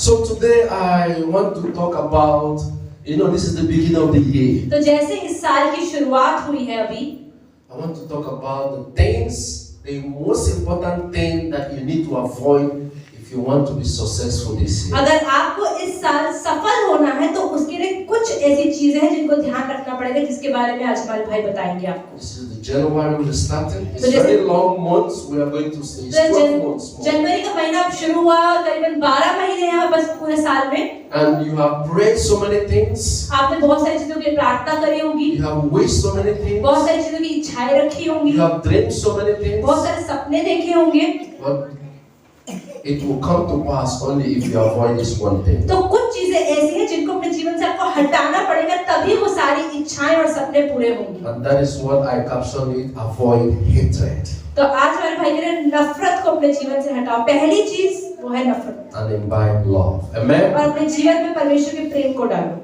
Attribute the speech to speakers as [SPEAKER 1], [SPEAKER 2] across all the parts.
[SPEAKER 1] So today I want to talk about, this is the beginning of the year.
[SPEAKER 2] तो जैसे इस साल की शुरुआत हुई है अभी,
[SPEAKER 1] I want to talk about the things, the most important thing that you need to avoid if you want to be successful this year.
[SPEAKER 2] अगर आपको इस साल सफल होना है तो उसके लिए कुछ ऐसी चीजें हैं जिनको ध्यान रखना पड़ेगा, जिसके बारे में आज हमारे भाई बताएंगे आपको।
[SPEAKER 1] This is the January we started. It's very long months. We are going to say it's 12 months more.
[SPEAKER 2] जनवरी का महीना अब शुरू हुआ, करीबन 12 महीने हैं बस पूरे साल में।
[SPEAKER 1] And you have prayed so many things.
[SPEAKER 2] आपने बहुत सारी चीजों के लिए प्रार्थना करी होगी,
[SPEAKER 1] You have wished so many things.
[SPEAKER 2] बहुत सारी चीजों की इच्छाएं रखी होंगी,
[SPEAKER 1] You have dreamed so many things.
[SPEAKER 2] बहुत सारे सपने देखे होंगे।
[SPEAKER 1] But it will come to pass only if you avoid this one thing.
[SPEAKER 2] तो कुछ चीजें ऐसी हैं जिनको अपने जीवन से आपको हटाना पड़ेगा, तभी वो सारी इच्छाएं और सपने पूरे होंगे।
[SPEAKER 1] And that is what I captioned it: avoid hatred
[SPEAKER 2] तो आज हमारे भाई कह रहे हैं नफरत को अपने जीवन से हटाओ। पहली चीज वो है नफरत,
[SPEAKER 1] and imbibe love. Amen.
[SPEAKER 2] और अपने जीवन में परमेश्वर के प्रेम को डालो।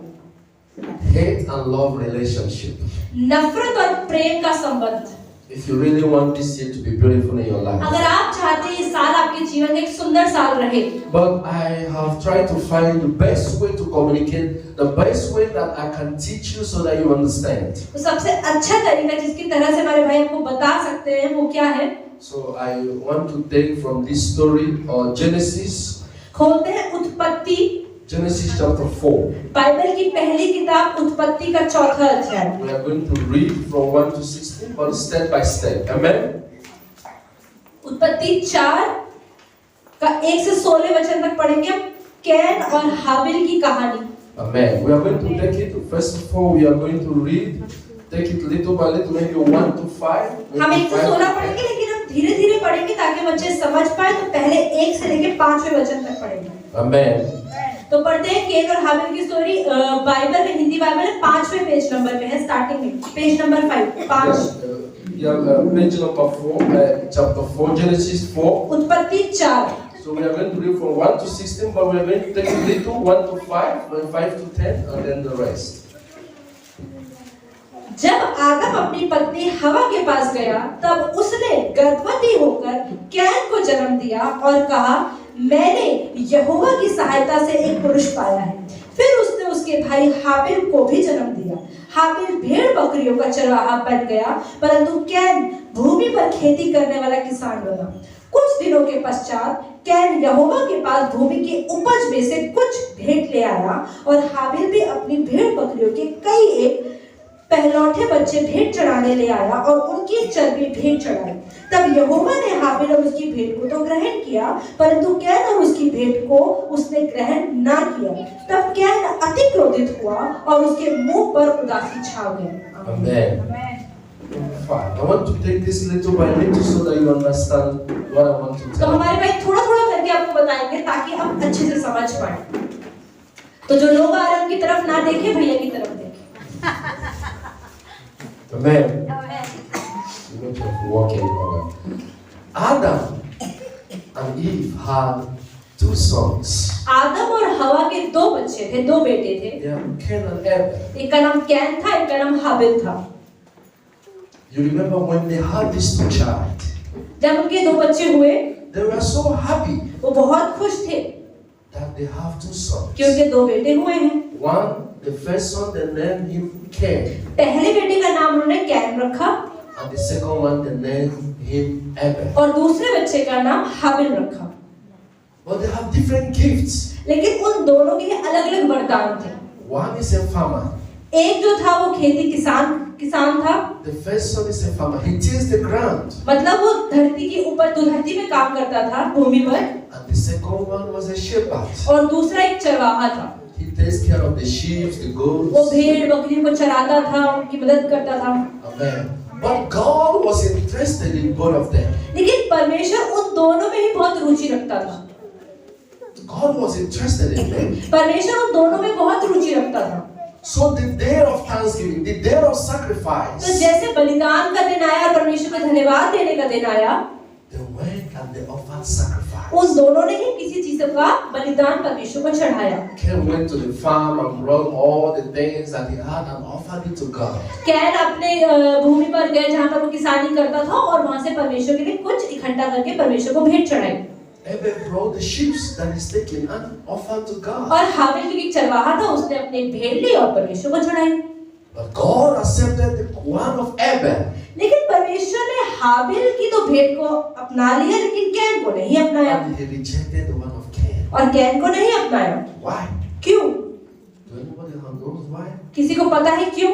[SPEAKER 1] Hate and love relationship.
[SPEAKER 2] नफरत और प्रेम का संबंध।
[SPEAKER 1] If you really want this year to be beautiful in your life.
[SPEAKER 2] अगर आप चाहते हैं ये साल आपके जीवन में एक सुंदर साल रहे,
[SPEAKER 1] But I have tried to find the best way to communicate, the best way that I can teach you so that you understand.
[SPEAKER 2] तो सबसे अच्छा तरीका जिसकी तरह से हमारे भाई आपको बता सकते हैं वो क्या है?
[SPEAKER 1] So I want to take from this story or Genesis.
[SPEAKER 2] खोलते हैं उत्पत्ति,
[SPEAKER 1] Genesis chapter 4.
[SPEAKER 2] बाइबल की पहली किताब उत्पत्ति का 4था अध्याय।
[SPEAKER 1] We are going to read from 1 to 16, but step by step. Amen.
[SPEAKER 2] उत्पत्ति 4 का 1 से 16 वचन तक पढ़ेंगे। कैन और हाबिल की कहानी।
[SPEAKER 1] Amen. We are going to take it. First of all, we are going to read. Take it little by little, maybe 1 to 5.
[SPEAKER 2] हम 1 से 16 पढ़ेंगे, लेकिन हम धीरे-धीरे पढ़ेंगे ताकि बच्चे समझ पाए। तो पहले 1 से लेकर 5वें वचन तक पढ़ेंगे।
[SPEAKER 1] Amen.
[SPEAKER 2] तो पढ़ते हैं केन और हाबिल की स्टोरी। बाइबल में, हिंदी बाइबल में 5वें पेज नंबर पे है, स्टार्टिंग में page number 5।
[SPEAKER 1] Page number 4, chapter 4, Genesis 4.
[SPEAKER 2] उत्पत्ति 4।
[SPEAKER 1] So we are going to read from 1 to 16, but we are going to take a little 1 to 5, then 5 to 10, and then the rest.
[SPEAKER 2] जब आदम अपनी पत्नी हवा के पास गया, तब उसने गर्भवती होकर कैन को जन्म दिया और कहा, मैंने यहोवा की सहायता से एक पुरुष पाया है। फिर उसने उसके भाई हाबिल को भी जन्म दिया। हाबिल भेड़ बकरियों का चरवाहा बन गया, परंतु कैन भूमि पर खेती करने वाला किसान बना। कुछ दिनों के पश्चात कैन यहोवा के पास भूमि की उपज में से कुछ भेंट ले आया, और हाबिल भी अपनी भेड़ बकरियों के कई एक पहलौठे बच्चे भेंट चढ़ाने ले आया और उनकी चर्बी भेंट चढ़ाई। तब यहोवा ने हाबिल और उसकी भेंट को तो ग्रहण किया, परंतु कैन और उसकी भेंट को उसने ग्रहण ना किया। तब कैन अति क्रोधित हुआ और उसके मुंह पर उदासी छा गई।
[SPEAKER 1] Amen. I want to take this little by little so that you understand what I want to
[SPEAKER 2] तो
[SPEAKER 1] tell.
[SPEAKER 2] हमारे भाई थोड़ा-थोड़ा करके आपको बताएंगे ताकि आप अच्छे से समझ पाए। तो जो लोग आ रहे हैं उनकी तरफ ना देखें, भैया की तरफ देखें।
[SPEAKER 1] Amen. You know, just walking on. Adam and Eve had 2 sons.
[SPEAKER 2] आदम और हवा के 2 बच्चे थे, 2 बेटे थे।
[SPEAKER 1] They are Cain and Abel.
[SPEAKER 2] एक का नाम कैन था, एक का नाम हाबिल था।
[SPEAKER 1] You remember when they had these 2 children?
[SPEAKER 2] जब उनके 2 बच्चे हुए,
[SPEAKER 1] They were so happy
[SPEAKER 2] वो बहुत खुश थे
[SPEAKER 1] that they have 2 sons.
[SPEAKER 2] कि उनके 2 बेटे हुए हैं।
[SPEAKER 1] One, the first son, they named him Cain,
[SPEAKER 2] पहले बेटे का नाम उन्होंने कैन रखा,
[SPEAKER 1] and the second one, they named him Abel.
[SPEAKER 2] और दूसरे बच्चे का नाम हाबिल रखा।
[SPEAKER 1] But they have different gifts.
[SPEAKER 2] लेकिन उन दोनों के अलग-अलग वरदान थे।
[SPEAKER 1] One is a farmer.
[SPEAKER 2] एक जो था वो खेती किसान था।
[SPEAKER 1] The first son is a farmer. He tills the ground.
[SPEAKER 2] मतलब वो धरती के ऊपर धरती में काम करता था, भूमि पर।
[SPEAKER 1] And the second one was a shepherd.
[SPEAKER 2] और दूसरा एक चरवाहा था।
[SPEAKER 1] He takes care of the sheep, the goats.
[SPEAKER 2] वो भेड़ बकरियों को चराता था, उनकी मदद करता था।
[SPEAKER 1] Amen. But God was interested in both of them.
[SPEAKER 2] लेकिन परमेश्वर उन दोनों में ही बहुत रुचि रखता था।
[SPEAKER 1] God was interested in them.
[SPEAKER 2] परमेश्वर उन दोनों में बहुत रुचि रखता था।
[SPEAKER 1] So the day of thanksgiving, the day of sacrifice,
[SPEAKER 2] तो जैसे बलिदान का दिन आया, परमेश्वर को धन्यवाद देने का दिन आया,
[SPEAKER 1] they went and they offered sacrifice.
[SPEAKER 2] उन दोनों ने ही किसी चीज का बलिदान परमेश्वर को चढ़ाया।
[SPEAKER 1] Cain went to the farm and brought all the things that he had and offered it to God.
[SPEAKER 2] Can अपने भूमि पर गए जहाँ पर वो किसानी करता था, और वहाँ से परमेश्वर के लिए कुछ इकट्ठा करके परमेश्वर को भेंट चढ़ाई।
[SPEAKER 1] Abel brought the sheep that is taken and offered to God.
[SPEAKER 2] और हाबिल क्योंकि चरवाहा था, उसने अपनी भेड़ ली और परमेश्वर को चढ़ाई।
[SPEAKER 1] But God accepted the one of Abel.
[SPEAKER 2] लेकिन परमेश्वर ने हाबिल की तो भेड़ को अपना लिया, लेकिन कैन को नहीं अपनाया।
[SPEAKER 1] And he rejected the one of Cain.
[SPEAKER 2] और कैन को नहीं अपनाया।
[SPEAKER 1] Why?
[SPEAKER 2] क्यों?
[SPEAKER 1] Do anybody knows why?
[SPEAKER 2] किसी को पता है क्यों?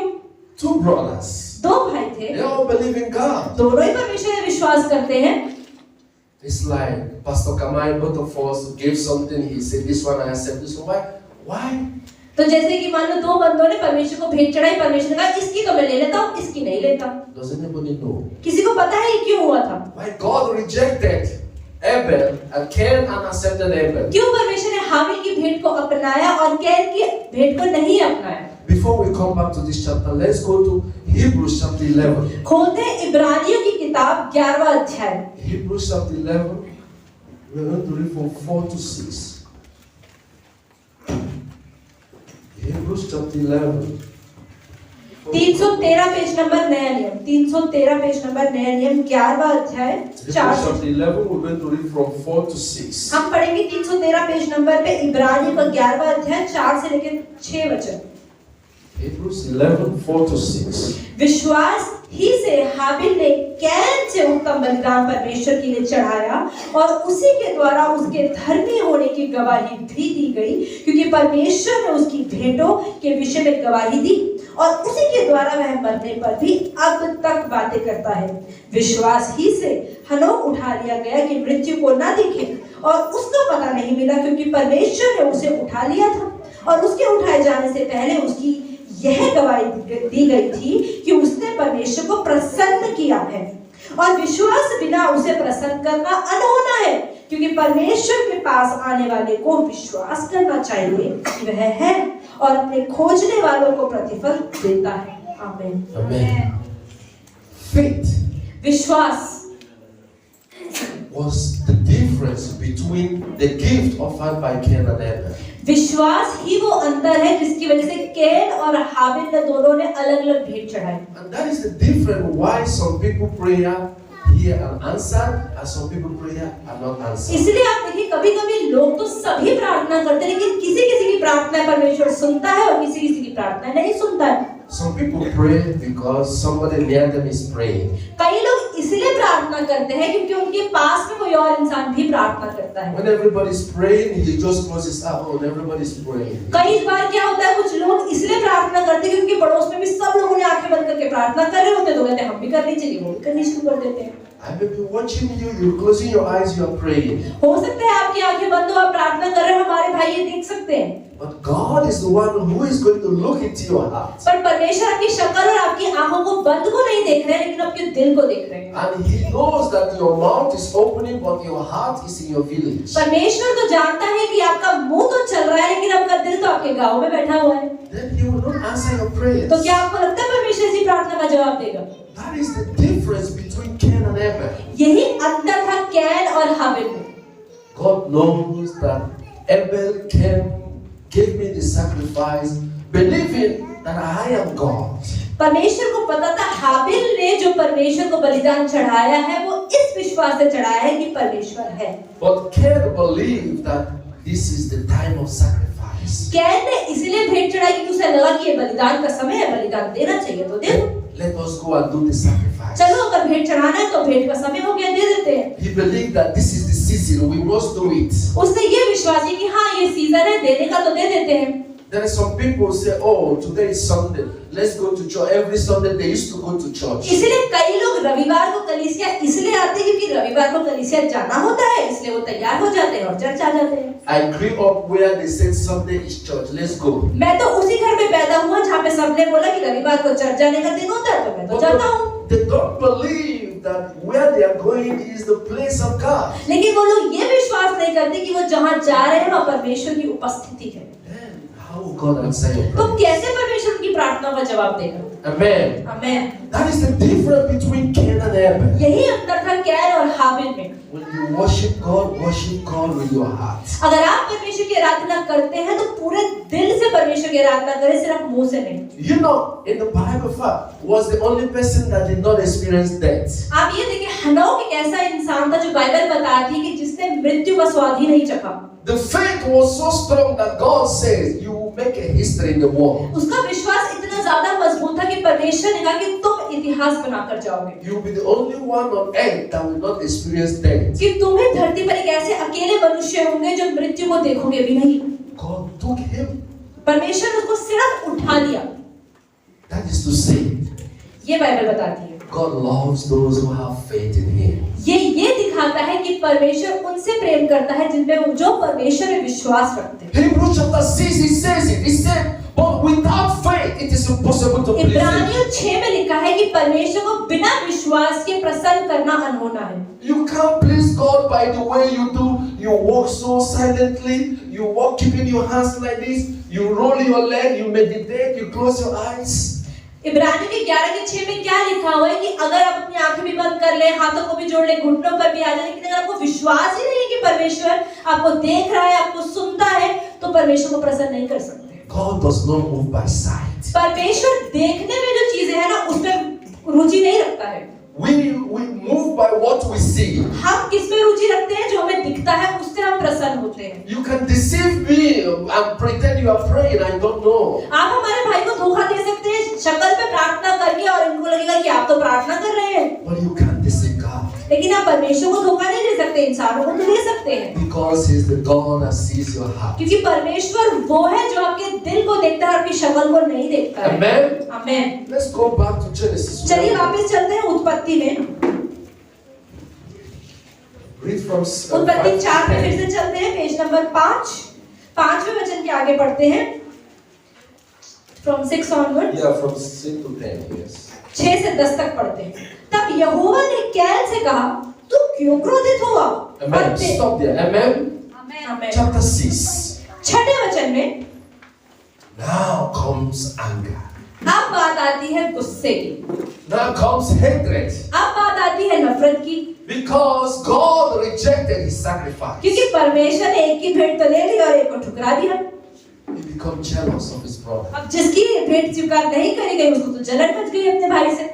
[SPEAKER 1] Two brothers.
[SPEAKER 2] दो भाई थे,
[SPEAKER 1] They all believe in God.
[SPEAKER 2] दोनों ही परमेश्वर में विश्वास करते हैं।
[SPEAKER 1] It's like Pastor Kamai, both of us gave something. He said, "This one I accept." This one, why?
[SPEAKER 2] तो जैसे कि मान लो दो बंदों ने परमेश्वर को भेंट चढ़ाई, परमेश्वर ने कहा इसकी तो मैं ले लेता हूँ, इसकी नहीं लेता।
[SPEAKER 1] Does anybody know?
[SPEAKER 2] किसी को पता है ये क्यों हुआ था?
[SPEAKER 1] Why God rejected Abel and Cain and accepted Abel?
[SPEAKER 2] क्यों परमेश्वर ने हाबिल की भेंट को अपनाया और कैन की भेंट को नहीं अपनाया?
[SPEAKER 1] Before we come back to this chapter, let's go to Hebrews chapter 11.
[SPEAKER 2] खोलते हैं इब्रानियों की किताब 11वां अध्याय।
[SPEAKER 1] Hebrews chapter 11, we're going to read from 4 to 6. Hebrews chapter 11.
[SPEAKER 2] 313 page number नया नियम, 313 पेज नंबर नया नियम 11वां अध्याय
[SPEAKER 1] Hebrews
[SPEAKER 2] 4।
[SPEAKER 1] chapter 11, we're going to read from 4 to 6.
[SPEAKER 2] हम पढ़ेंगे 313 पेज नंबर पे इब्रानियों का 11वां अध्याय 4 से लेकर 6 वचन।
[SPEAKER 1] Hebrews 11, 4 to 6.
[SPEAKER 2] विश्वास ही से हाबिल ने कैन से उत्तम बलिदान परमेश्वर के लिए चढ़ाया और उसी के द्वारा उसके धर्मी होने की गवाही भी दी गई, क्योंकि परमेश्वर ने उसकी भेंटों के विषय में गवाही दी और उसी के द्वारा वह मरने पर भी अब तक बातें करता है। विश्वास ही से हनोक उठा लिया गया कि मृत्यु को न देखे और उसका पता नहीं मिला, क्योंकि परमेश्वर ने उसे उठा लिया था और उसके उठाए जाने से पहले उसकी यह गवाही दी गई थी कि उसने परमेश्वर को प्रसन्न किया है। और विश्वास बिना उसे प्रसन्न करना अनहोना है, क्योंकि परमेश्वर के पास आने वाले को विश्वास करना चाहिए कि वह है और अपने खोजने वालों को प्रतिफल देता है। आमीन।
[SPEAKER 1] Amen. Faith
[SPEAKER 2] विश्वास
[SPEAKER 1] was the difference between the gift offered by Cain and Abel.
[SPEAKER 2] विश्वास ही वो अंतर है जिसकी वजह से कैन और हाबिल ने दोनों ने अलग-अलग भेंट चढ़ाई।
[SPEAKER 1] And that is the difference why some people prayer hear and answered and some people prayer are not answered.
[SPEAKER 2] इसलिए आप देखिए कभी-कभी लोग तो सभी प्रार्थना करते हैं, लेकिन किसी-किसी की प्रार्थना परमेश्वर सुनता है और किसी-किसी की प्रार्थना नहीं सुनता है।
[SPEAKER 1] Some people pray because somebody near them is praying.
[SPEAKER 2] कई लोग इसलिए प्रार्थना करते हैं क्योंकि उनके पास में कोई और इंसान भी प्रार्थना करता है।
[SPEAKER 1] When everybody is praying, he just closes out. Oh, everybody is praying.
[SPEAKER 2] कई बार क्या होता है, कुछ लोग इसलिए प्रार्थना करते हैं क्योंकि पड़ोस में भी सब लोगों ने आंखें बंद करके प्रार्थना कर रहे होते हैं, तो कहते हैं हम भी करनी चाहिए, वो भी करनी शुरू कर देते हैं।
[SPEAKER 1] I may be watching you. You're closing your eyes. You are praying.
[SPEAKER 2] हो सकता है आपकी आंखें बंद हो, आप प्रार्थना कर रहे हो, हमारे भाई ये देख सकते हैं।
[SPEAKER 1] But God is the one who is going to look into your heart.
[SPEAKER 2] पर परमेश्वर आपकी शक्ल और आपकी आंखों को बंद को नहीं देख रहे हैं, लेकिन आपके दिल को देख रहे हैं।
[SPEAKER 1] And He knows that your mouth is opening, but your heart is in your village.
[SPEAKER 2] परमेश्वर तो जानता है कि आपका मुंह तो चल रहा है, लेकिन आपका दिल तो आपके गांव में बैठा हुआ है।
[SPEAKER 1] Then He will not answer your prayers.
[SPEAKER 2] तो क्या आपको लगता है परमेश्वर जी प्रार्थना का जवाब देगा?
[SPEAKER 1] That is the difference between Cain and Abel.
[SPEAKER 2] यही अंतर था कैन और हाबिल में।
[SPEAKER 1] God knows that Abel gave me the sacrifice, believing that I am God.
[SPEAKER 2] परमेश्वर को पता था हाबिल ने जो परमेश्वर को बलिदान चढ़ाया है वो इस विश्वास से चढ़ाया है कि परमेश्वर है।
[SPEAKER 1] But Cain believed that this is the time of sacrifice.
[SPEAKER 2] Can ने इसलिए भेंट चढ़ाई क्योंकि उसे लगा कि ये बलिदान का समय है, बलिदान देना चाहिए तो दे दो।
[SPEAKER 1] Let us go and do the sacrifice.
[SPEAKER 2] चलो अगर भेंट चढ़ाना है तो भेंट का समय हो गया, दे देते हैं।
[SPEAKER 1] He believed that this is the season, we must do it.
[SPEAKER 2] उसने ये विश्वास किया कि हाँ ये सीजन है, देने का तो दे देते हैं।
[SPEAKER 1] There are some people who say, oh, today is Sunday, let's go to church. Every Sunday they used to go to church.
[SPEAKER 2] इसलिए कई लोग रविवार को कलीसिया इसलिए आते हैं क्योंकि रविवार को कलीसिया जाना होता है, इसलिए वो तैयार हो जाते हैं और चर्च आ जाते हैं।
[SPEAKER 1] I grew up where they said Sunday is church, let's go.
[SPEAKER 2] मैं तो उसी घर में पैदा हुआ जहाँ पे सबने बोला कि रविवार को चर्च जाने का दिन होता है, तो मैं तो जाता हूँ।
[SPEAKER 1] They don't believe that where they are going is the place of God.
[SPEAKER 2] लेकिन वो लोग ये विश्वास नहीं करते कि वो जहाँ जा रहे हैं वहाँ परमेश्वर की उपस्थिति है।
[SPEAKER 1] How will God answer your
[SPEAKER 2] तो
[SPEAKER 1] prayer?
[SPEAKER 2] कैसे परमेश्वर उनकी प्रार्थना का जवाब देगा?
[SPEAKER 1] Amen.
[SPEAKER 2] Amen.
[SPEAKER 1] That is the difference between Cain and Abel.
[SPEAKER 2] यही अंतर था कैन और हाबिल में।
[SPEAKER 1] When you worship God with your heart.
[SPEAKER 2] अगर आप परमेश्वर की आराधना करते हैं तो पूरे दिल से परमेश्वर परमेश्वर की आराधना करें, सिर्फ मुंह से नहीं।
[SPEAKER 1] You know, in the Bible, was the only person that did not experience death.
[SPEAKER 2] आप ये देखिए, हनोक एक ऐसा इंसान था जो बाइबल बताती है कि जिसने मृत्यु का स्वाद ही नहीं चखा।
[SPEAKER 1] The faith was so strong that God says, you will make a history in the world.
[SPEAKER 2] उसका विश्वास इतना ज्यादा मजबूत था कि परमेश्वर ने कहा कि तुम इतिहास बनाकर जाओगे।
[SPEAKER 1] You will be the only one on earth that will not experience death.
[SPEAKER 2] कि तुम ही धरती पर एक ऐसे अकेले मनुष्य होंगे जो मृत्यु को देखोगे भी नहीं।
[SPEAKER 1] God took him.
[SPEAKER 2] परमेश्वर ने उसको सिर्फ उठा लिया।
[SPEAKER 1] That is to say,
[SPEAKER 2] ये बाइबल बताती है।
[SPEAKER 1] God loves those who have faith in Him.
[SPEAKER 2] ये दिखाता है कि परमेश्वर उनसे प्रेम करता है जिनमें जो परमेश्वर में विश्वास रखते हैं।
[SPEAKER 1] Hebrews chapter 6, he says it. He said, but without faith, it is impossible to please Him.
[SPEAKER 2] इब्रानियों 6 में लिखा है कि परमेश्वर को बिना विश्वास के प्रसन्न करना अनहोना है।
[SPEAKER 1] You can't please God by the way you do. You walk so silently. You walk keeping your hands like this. You roll your leg. You meditate. You close your eyes.
[SPEAKER 2] इब्रानियों के 11:6 में क्या लिखा हुआ है कि अगर आप अपनी आंखें भी बंद कर ले, हाथों को भी जोड़ ले, घुटनों पर भी आ जाए, लेकिन अगर आपको विश्वास ही नहीं है कि परमेश्वर आपको देख रहा है, आपको सुनता है, तो परमेश्वर को प्रसन्न नहीं कर सकते।
[SPEAKER 1] God does not move by sight.
[SPEAKER 2] परमेश्वर देखने में जो चीजें हैं ना, उसमें रुचि नहीं रखता है।
[SPEAKER 1] We move by what we see.
[SPEAKER 2] हम किस में रुचि रखते हैं? जो हमें दिखता है उससे हम प्रसन्न होते हैं।
[SPEAKER 1] You can deceive me and pretend you are praying. I don't know.
[SPEAKER 2] आप हमारे भाई को धोखा दे सकते हैं शक्ल पे प्रार्थना करके, और इनको लगेगा कि आप तो प्रार्थना कर रहे हैं।
[SPEAKER 1] But you can't deceive God.
[SPEAKER 2] लेकिन आप परमेश्वर को धोखा नहीं दे सकते, इंसानों को तो दे सकते हैं।
[SPEAKER 1] Because He's the God that sees your heart.
[SPEAKER 2] क्योंकि परमेश्वर वो है जो आपके दिल को देखता है, आपकी शक्ल को नहीं देखता है।
[SPEAKER 1] Amen.
[SPEAKER 2] Amen.
[SPEAKER 1] Let's go back to Genesis.
[SPEAKER 2] चलिए वापस चलते हैं उत्पत्ति में।
[SPEAKER 1] Read from
[SPEAKER 2] उत्पत्ति 4 में फिर से चलते हैं, पेज नंबर 5वें वचन के आगे पढ़ते हैं। From 6 onwards.
[SPEAKER 1] Yeah, from 6 to 10. Yes.
[SPEAKER 2] 6 से 10 तक पढ़ते हैं। तब यहोवा ने कैन से कहा, तू क्यों क्रोधित हुआ?
[SPEAKER 1] Amen. Stop there. Amen.
[SPEAKER 2] Amen.
[SPEAKER 1] Chapter 6.
[SPEAKER 2] 6ठे वचन में
[SPEAKER 1] Now comes anger.
[SPEAKER 2] अब बात आती है गुस्से की,
[SPEAKER 1] Now comes hatred.
[SPEAKER 2] अब बात आती है नफरत की,
[SPEAKER 1] Because God rejected His sacrifice.
[SPEAKER 2] क्योंकि परमेश्वर ने एक की भेंट तो ले ली और एक को ठुकरा दिया।
[SPEAKER 1] He became jealous of his brother.
[SPEAKER 2] अब जिसकी भेंट स्वीकार नहीं करी गई उसको तो जलन मच गई अपने भाई से।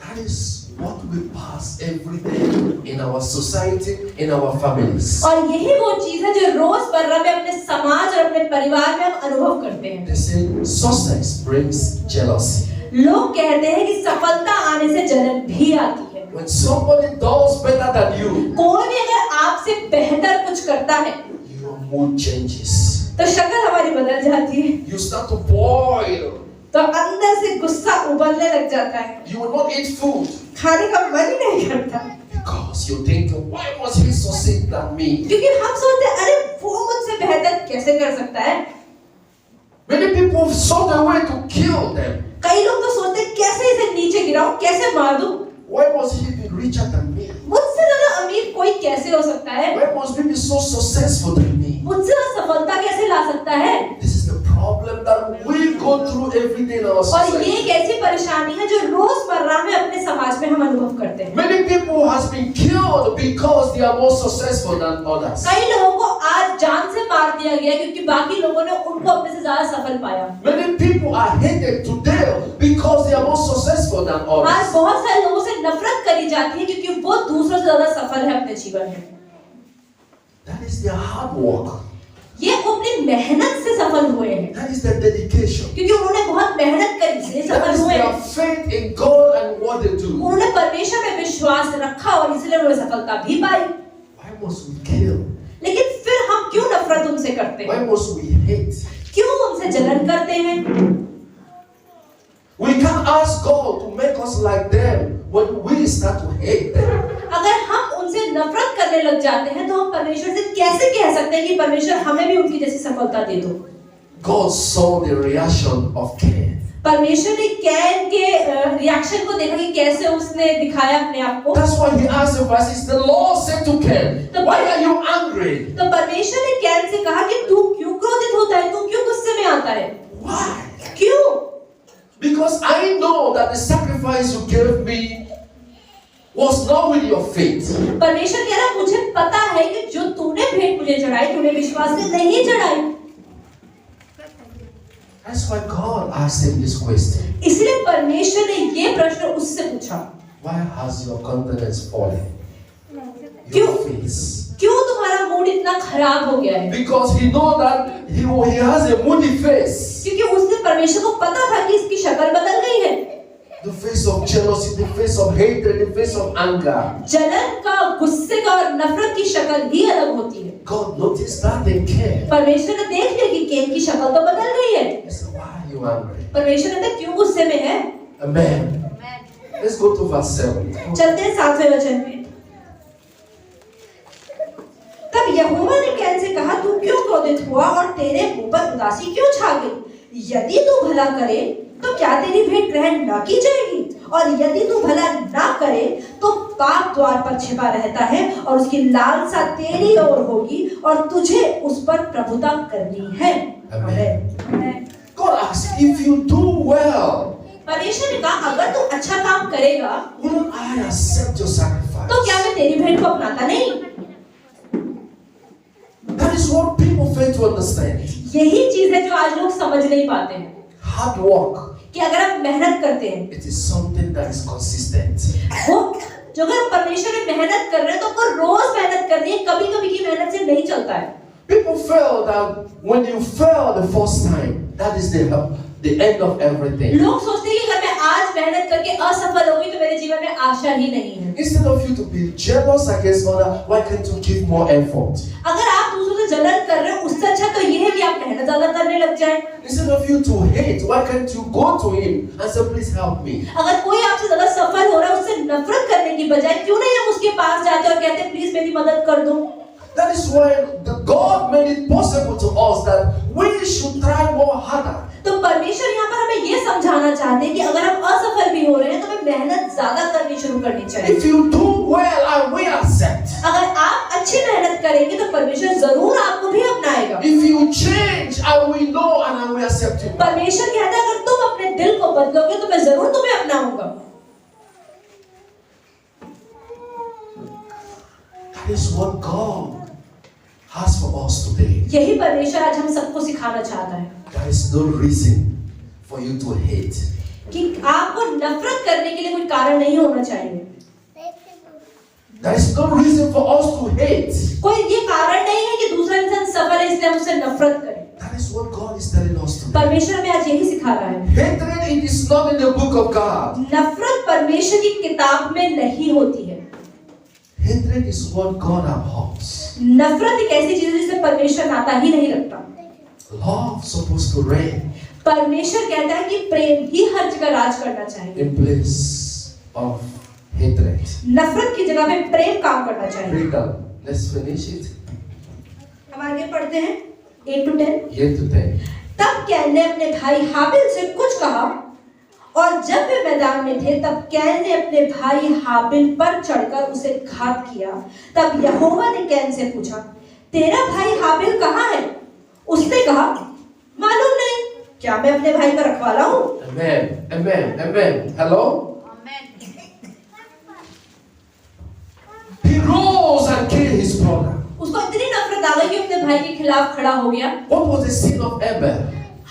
[SPEAKER 1] That is what we pass every day in our society, in our families.
[SPEAKER 2] और यही वो चीज है जो रोजमर्रा में अपने समाज और अपने परिवार में हम अनुभव करते हैं।
[SPEAKER 1] They say success brings jealousy.
[SPEAKER 2] लोग कहते हैं कि सफलता आने से जलन भी आती है।
[SPEAKER 1] When somebody does better than you,
[SPEAKER 2] कोई भी अगर आपसे बेहतर कुछ करता है,
[SPEAKER 1] your mood changes.
[SPEAKER 2] तो शक्ल हमारी बदल जाती है,
[SPEAKER 1] You start to boil.
[SPEAKER 2] तो अंदर से गुस्सा उबलने लग जाता है,
[SPEAKER 1] You will not eat food
[SPEAKER 2] खाने का मन ही नहीं करता,
[SPEAKER 1] because you think, why was he succeed than me?
[SPEAKER 2] क्योंकि हम सोचते हैं अरे वो मुझसे बेहतर कैसे कर सकता है।
[SPEAKER 1] Many people sought a way to kill them.
[SPEAKER 2] कई लोग तो सोचते हैं कैसे इसे नीचे गिराऊं, कैसे मार दूं,
[SPEAKER 1] Why was he be richer than me?
[SPEAKER 2] मुझसे ज्यादा अमीर कोई कैसे हो सकता है,
[SPEAKER 1] Why must we be so successful than me?
[SPEAKER 2] मुझसे ज्यादा सफलता कैसे ला सकता है।
[SPEAKER 1] This is the problem that we go through every day in our
[SPEAKER 2] और
[SPEAKER 1] society.
[SPEAKER 2] ये एक ऐसी परेशानी है जो रोजमर्रा में अपने समाज में हम अनुभव करते हैं।
[SPEAKER 1] Many people has been killed because they are more successful than others.
[SPEAKER 2] कई लोगों को आज जान से मार दिया गया क्योंकि बाकी लोगों ने उनको अपने से ज्यादा सफल पाया।
[SPEAKER 1] Many people are hated today because they are more successful than
[SPEAKER 2] आज
[SPEAKER 1] others.
[SPEAKER 2] बहुत सारे लोगों से नफरत करी जाती है क्योंकि वो दूसरों से ज्यादा सफल है अपने जीवन में।
[SPEAKER 1] That is their hard work.
[SPEAKER 2] ये वो अपनी मेहनत से सफल हुए हैं,
[SPEAKER 1] That is their dedication.
[SPEAKER 2] क्योंकि उन्होंने बहुत मेहनत करी इसलिए
[SPEAKER 1] That
[SPEAKER 2] सफल
[SPEAKER 1] is
[SPEAKER 2] हुए
[SPEAKER 1] their
[SPEAKER 2] हैं।
[SPEAKER 1] faith in God and what they do.
[SPEAKER 2] उन्होंने परमेश्वर में विश्वास रखा और इसलिए उन्होंने सफलता भी पाई।
[SPEAKER 1] Why must we kill?
[SPEAKER 2] लेकिन फिर हम क्यों नफरत उनसे करते
[SPEAKER 1] Why
[SPEAKER 2] हैं,
[SPEAKER 1] must we hate?
[SPEAKER 2] क्यों उनसे जलन करते हैं।
[SPEAKER 1] We can't ask God to make us like them when we start to hate them.
[SPEAKER 2] अगर हम उनसे नफरत करने लग जाते हैं तो हम परमेश्वर से कैसे कह सकते हैं कि परमेश्वर हमें भी उनकी जैसी सफलता दे दो।
[SPEAKER 1] God saw the reaction of Cain.
[SPEAKER 2] परमेश्वर ने कैन के रिएक्शन को देखा कि कैसे उसने दिखाया अपने आप को।
[SPEAKER 1] That's why he asked the verses. The Lord said to Cain, "Why are you angry?"
[SPEAKER 2] तो परमेश्वर ने कैन से कहा कि तू क्यों क्रोधित होता है, तू क्यों गुस्से में आता है,
[SPEAKER 1] Why?
[SPEAKER 2] क्यों?
[SPEAKER 1] Because I know that the sacrifice you gave me was not with your faith.
[SPEAKER 2] परमेश्वर कह रहा मुझे पता है कि जो तूने भेंट मुझे चढ़ाई तूने विश्वास से नहीं चढ़ाई।
[SPEAKER 1] That's why God asked him this question.
[SPEAKER 2] इसलिए परमेश्वर ने ये प्रश्न उससे पूछा,
[SPEAKER 1] Why has your countenance fallen?
[SPEAKER 2] क्यों?
[SPEAKER 1] Your face.
[SPEAKER 2] क्यों तुम्हारा मूड इतना खराब हो गया है?
[SPEAKER 1] Because he know that he has a moody face.
[SPEAKER 2] क्योंकि उसने परमेश्वर को पता था कि इसकी शक्ल बदल गई है।
[SPEAKER 1] The face of jealousy, the face of hatred, the face of anger.
[SPEAKER 2] जलन का, गुस्से का और नफरत की शक्ल ही अलग होती है।
[SPEAKER 1] God noticed that and cared.
[SPEAKER 2] परमेश्वर ने देख लिया कि केन की शक्ल तो बदल गई है।
[SPEAKER 1] He said, why are you angry?
[SPEAKER 2] परमेश्वर ने कहा, क्यों गुस्से में है?
[SPEAKER 1] Amen. Let's go to verse 7.
[SPEAKER 2] चलते हैं 7वें वचन में। तब यहोवा ने कैन से कहा, तू क्यों क्रोधित हुआ और तेरे मुंह पर उदासी क्यों छा गई? यदि तू भला करे तो क्या तेरी भेंट ग्रहण न की जाएगी? और यदि तू भला ना करे तो पाप द्वार पर छिपा रहता है और उसकी लालसा तेरी ओर होगी और तुझे उस पर प्रभुता करनी है।
[SPEAKER 1] Amen. God asked, if you do well,
[SPEAKER 2] परमेश्वर ने कहा, अगर तू अच्छा काम करेगा
[SPEAKER 1] wouldn't I accept your sacrifice?
[SPEAKER 2] तो क्या मैं तेरी भेंट को अपनाता नहीं?
[SPEAKER 1] That is what people fail to understand.
[SPEAKER 2] यही चीज है जो आज लोग समझ नहीं पाते हैं
[SPEAKER 1] Hard work,
[SPEAKER 2] कि अगर हम मेहनत करते हैं,
[SPEAKER 1] it is something that is consistent.
[SPEAKER 2] वो जो अगर परमेश्वर में मेहनत कर रहे हैं तो आपको रोज मेहनत करनी है, कभी कभी की मेहनत से नहीं चलता है।
[SPEAKER 1] People feel that when you fail the first time, that is the end of everything.
[SPEAKER 2] लोग सोचते हैं कि अगर मैं आज मेहनत करके असफल होगी तो मेरे जीवन में आशा ही नहीं है।
[SPEAKER 1] Instead of you to be jealous against others, why can't you give more effort?
[SPEAKER 2] अगर आप दूसरों से जलन कर रहे हो, उससे अच्छा तो ये है कि आप मेहनत ज्यादा करने लग जाएं।
[SPEAKER 1] Instead of you to hate, why can't you go to him and say, please help me?
[SPEAKER 2] अगर कोई आपसे ज्यादा सफल हो रहा है, उससे नफरत करने की बजाय क्यों नहीं हम उसके पास जाते और कहते हैं, प्लीज मेरी मदद कर दो।
[SPEAKER 1] That is why God made it possible to us that we should try more harder.
[SPEAKER 2] तो परमेश्वर यहाँ पर हमें ये समझाना चाहते हैं कि अगर हम असफल भी हो रहे हैं तो हमें मेहनत ज्यादा करनी शुरू करनी चाहिए।
[SPEAKER 1] If you do well, I will accept.
[SPEAKER 2] अगर आप अच्छी मेहनत करेंगे तो परमेश्वर जरूर आपको भी अपनाएगा।
[SPEAKER 1] If you change, I will know and I will accept you.
[SPEAKER 2] परमेश्वर कहता है, अगर तुम अपने दिल को बदलोगे तो मैं जरूर तुम्हें अपनाऊंगा।
[SPEAKER 1] That is what God has for us today.
[SPEAKER 2] यही परमेश्वर आज हम सबको सिखाना चाहता है
[SPEAKER 1] There is no reason for you to hate.
[SPEAKER 2] कि आपको नफरत करने के लिए कोई कारण नहीं होना चाहिए।
[SPEAKER 1] There is no reason for us to hate.
[SPEAKER 2] कोई ये कारण नहीं है कि दूसरा इंसान सफल है इसलिए हम उससे नफरत करें।
[SPEAKER 1] That is what God is telling us today.
[SPEAKER 2] परमेश्वर हमें आज यही सिखा रहा है।
[SPEAKER 1] Hatred, it is not in the book of God.
[SPEAKER 2] नफरत परमेश्वर की किताब में नहीं होती है।
[SPEAKER 1] Hatred is what God abhors.
[SPEAKER 2] नफरत एक ऐसी चीज है जिससे परमेश्वर नाता ही नहीं रखता।
[SPEAKER 1] Love supposed to reign
[SPEAKER 2] परमेश्वर कहता है कि प्रेम ही हर जगह राज करना चाहिए।
[SPEAKER 1] in place of hatred.
[SPEAKER 2] नफरत की जगह में प्रेम काम करना चाहिए।
[SPEAKER 1] Read down. Let's finish it.
[SPEAKER 2] हम आगे पढ़ते हैं 8 to 10।
[SPEAKER 1] 8 to 10.
[SPEAKER 2] तब कैन ने अपने भाई हाबिल से कुछ कहा और जब वे मैदान में थे तब कैन ने अपने भाई हाबिल पर चढ़कर उसे घात किया। तब यहोवा ने कैन से पूछा, तेरा भाई हाबिल कहाँ है? उसने कहा, मालूम नहीं, क्या मैं अपने भाई का रखवाला हूँ?
[SPEAKER 1] Amen. Amen. Amen. Hello? He rose and killed his brother.
[SPEAKER 2] उसको इतनी नफरत आ गई कि अपने भाई के खिलाफ खड़ा हो गया।
[SPEAKER 1] What was the sin of Abel?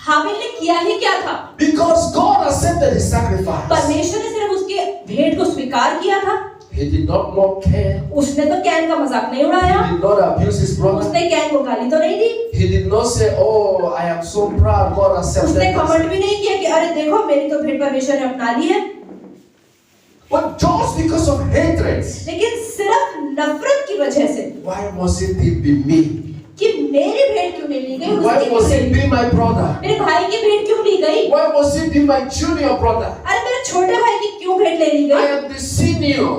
[SPEAKER 2] हाबिल ने किया ही क्या था?
[SPEAKER 1] Because God accepted his sacrifice.
[SPEAKER 2] परमेश्वर ने सिर्फ उसके भेंट को स्वीकार किया था।
[SPEAKER 1] He did not mock Cain.
[SPEAKER 2] उसने तो कैन का मजाक नहीं उड़ाया।
[SPEAKER 1] He did not abuse his brother.
[SPEAKER 2] उसने कैन को गाली तो नहीं दी।
[SPEAKER 1] He did not say, "Oh, I am so proud. God accepted
[SPEAKER 2] उसने
[SPEAKER 1] this."
[SPEAKER 2] कमेंट भी नहीं किया कि अरे देखो मेरी तो भेंट परमेश्वर ने अपना ली है।
[SPEAKER 1] But just because of hatred,
[SPEAKER 2] लेकिन सिर्फ नफरत की वजह से
[SPEAKER 1] why must it be me?
[SPEAKER 2] कि मेरी भेंट क्यों नहीं ली गई?
[SPEAKER 1] Why
[SPEAKER 2] उसकी क्यों
[SPEAKER 1] must it
[SPEAKER 2] Lee?
[SPEAKER 1] be my brother?
[SPEAKER 2] मेरे भाई की भेंट क्यों ली गई?
[SPEAKER 1] Why must it be my junior brother?
[SPEAKER 2] अरे मेरे छोटे भाई की क्यों भेंट ले ली
[SPEAKER 1] I
[SPEAKER 2] गई?
[SPEAKER 1] am the senior.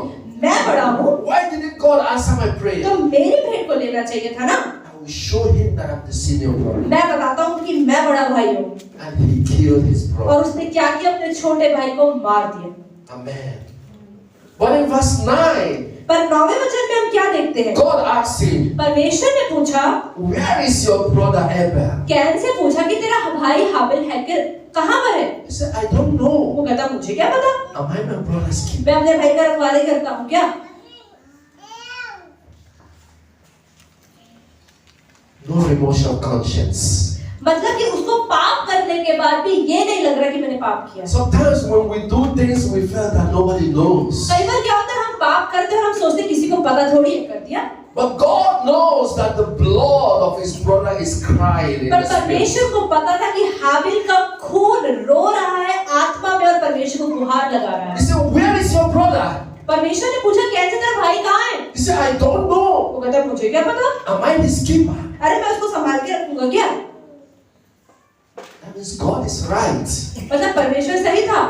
[SPEAKER 2] मैं बड़ा हूँ
[SPEAKER 1] Why didn't God answer my prayer?
[SPEAKER 2] तो मेरी भेंट को लेना चाहिए था ना।
[SPEAKER 1] I will show him that I'm the senior brother.
[SPEAKER 2] मैं बताता हूँ कि मैं बड़ा भाई हूँ।
[SPEAKER 1] And he killed his brother.
[SPEAKER 2] और उसने क्या किया? अपने छोटे भाई को मार दिया।
[SPEAKER 1] Amen. But in verse 9,
[SPEAKER 2] पर 9वें वचन में हम क्या देखते हैं?
[SPEAKER 1] God asked him,
[SPEAKER 2] परमेश्वर ने पूछा,
[SPEAKER 1] "Where is your brother Abel?"
[SPEAKER 2] Can say पूछा कि तेरा भाई हाबिल है कि कहाँ पर है?
[SPEAKER 1] He said, "I don't know.
[SPEAKER 2] वो कहता, मुझे क्या पता?
[SPEAKER 1] Am I my brother's keeper?"
[SPEAKER 2] मैं अपने भाई का रखवाली करता हूँ क्या?
[SPEAKER 1] No remorse of conscience.
[SPEAKER 2] मतलब कि उसको पाप करने के बाद भी ये नहीं लग रहा कि मैंने पाप किया।
[SPEAKER 1] Sometimes when we do things, we feel that nobody knows.
[SPEAKER 2] कई बार क्या होता है, हम पाप करते हैं और हम सोचते हैं किसी को पता थोड़ी है कर दिया।
[SPEAKER 1] But God knows that the blood of his brother is crying in
[SPEAKER 2] पर
[SPEAKER 1] the spirit.
[SPEAKER 2] परमेश्वर को पता था कि हाबिल का खून रो रहा है आत्मा में और परमेश्वर को गुहार लगा रहा
[SPEAKER 1] He
[SPEAKER 2] है।
[SPEAKER 1] said, "Where is your brother?"
[SPEAKER 2] परमेश्वर ने पूछा कैसे तेरा भाई कहाँ है?
[SPEAKER 1] He said, "I don't know.
[SPEAKER 2] वो कहता मुझे क्या पता?
[SPEAKER 1] Am I his keeper?"
[SPEAKER 2] अरे मैं उसको संभाल के रखूंगा क्या?
[SPEAKER 1] That means God is right.
[SPEAKER 2] मतलब परमेश्वर सही था।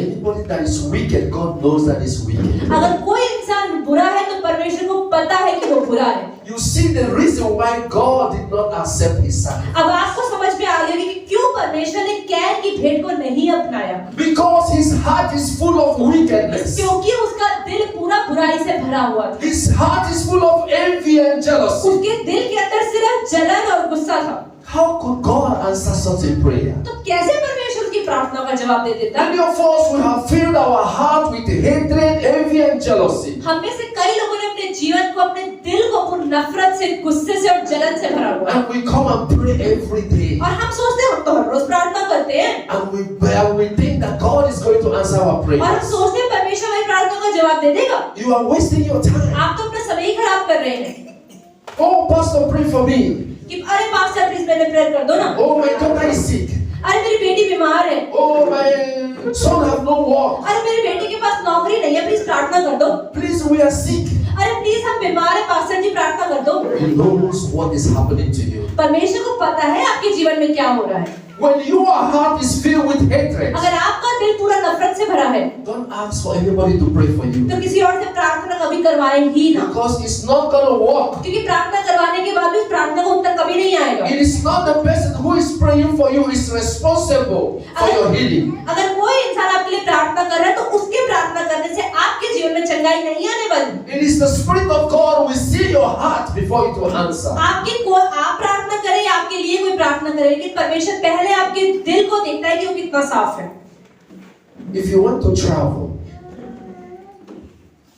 [SPEAKER 1] Anybody that is wicked, God knows that is wicked.
[SPEAKER 2] अगर कोई इंसान बुरा है तो परमेश्वर को पता है कि वो बुरा है।
[SPEAKER 1] You see the reason why God did not accept his sacrifice.
[SPEAKER 2] अब आपको समझ में आ गया कि क्यों परमेश्वर ने कैन की भेंट को नहीं अपनाया।
[SPEAKER 1] Because his heart is full of wickedness.
[SPEAKER 2] क्योंकि उसका दिल पूरा बुराई से भरा हुआ था।
[SPEAKER 1] His heart is full of envy and jealousy.
[SPEAKER 2] उसके दिल के अंदर सिर्फ जलन और गुस्सा था।
[SPEAKER 1] How could God answer such a prayer?
[SPEAKER 2] तो कैसे परमेश्वर की प्रार्थना का जवाब दे देता?
[SPEAKER 1] Many of us will have filled our heart with hatred, envy, and jealousy.
[SPEAKER 2] हम में से कई लोगों ने अपने जीवन को, अपने दिल को पूर्ण नफरत से, गुस्से से और जलन से भरा हुआ है।
[SPEAKER 1] And we come and pray every day.
[SPEAKER 2] और हम सोचते हैं हम तो हर रोज प्रार्थना करते हैं।
[SPEAKER 1] And we think that God is going to answer our
[SPEAKER 2] और हम
[SPEAKER 1] prayers.
[SPEAKER 2] सोचते हैं परमेश्वर हमारी प्रार्थना का जवाब दे देगा।
[SPEAKER 1] You are wasting your time.
[SPEAKER 2] आप तो अपना समय ही खराब कर रहे हैं।
[SPEAKER 1] Oh, Pastor, pray for me.
[SPEAKER 2] कि अरे पास्टर प्लीज मेरे प्रेयर कर दो ना।
[SPEAKER 1] Oh, my daughter is sick.
[SPEAKER 2] अरे मेरी बेटी बीमार है।
[SPEAKER 1] Oh, my son have no work.
[SPEAKER 2] अरे मेरी बेटी के पास नौकरी नहीं है, प्लीज प्रार्थना कर दो।
[SPEAKER 1] Please, we are sick.
[SPEAKER 2] अरे प्लीज हम बीमार हैं, पास्टर जी प्रार्थना कर दो।
[SPEAKER 1] He knows what is happening to you.
[SPEAKER 2] परमेश्वर को पता है आपके जीवन में क्या हो रहा है।
[SPEAKER 1] When your heart is filled with hatred,
[SPEAKER 2] अगर आपका दिल पूरा नफरत से भरा है
[SPEAKER 1] don't ask for anybody to pray for you.
[SPEAKER 2] तो किसी और से प्रार्थना कभी करवाएं ही ना।
[SPEAKER 1] Because it's not going to work.
[SPEAKER 2] क्योंकि प्रार्थना करवाने के बाद भी उस प्रार्थना का उत्तर कभी नहीं आएगा।
[SPEAKER 1] It is not the person who is praying for you is responsible for your healing.
[SPEAKER 2] अगर कोई इंसान आपके लिए प्रार्थना कर रहा है तो उसके प्रार्थना करने से आपके जीवन में चंगाई नहीं आने वाली।
[SPEAKER 1] It is the Spirit of God who will see your heart before it will answer.
[SPEAKER 2] आप प्रार्थना करें या आपके लिए कोई प्रार्थना करे, लेकिन परमेश्वर पहले आपके दिल को देखता है कि वो कितना साफ है।
[SPEAKER 1] If you want to travel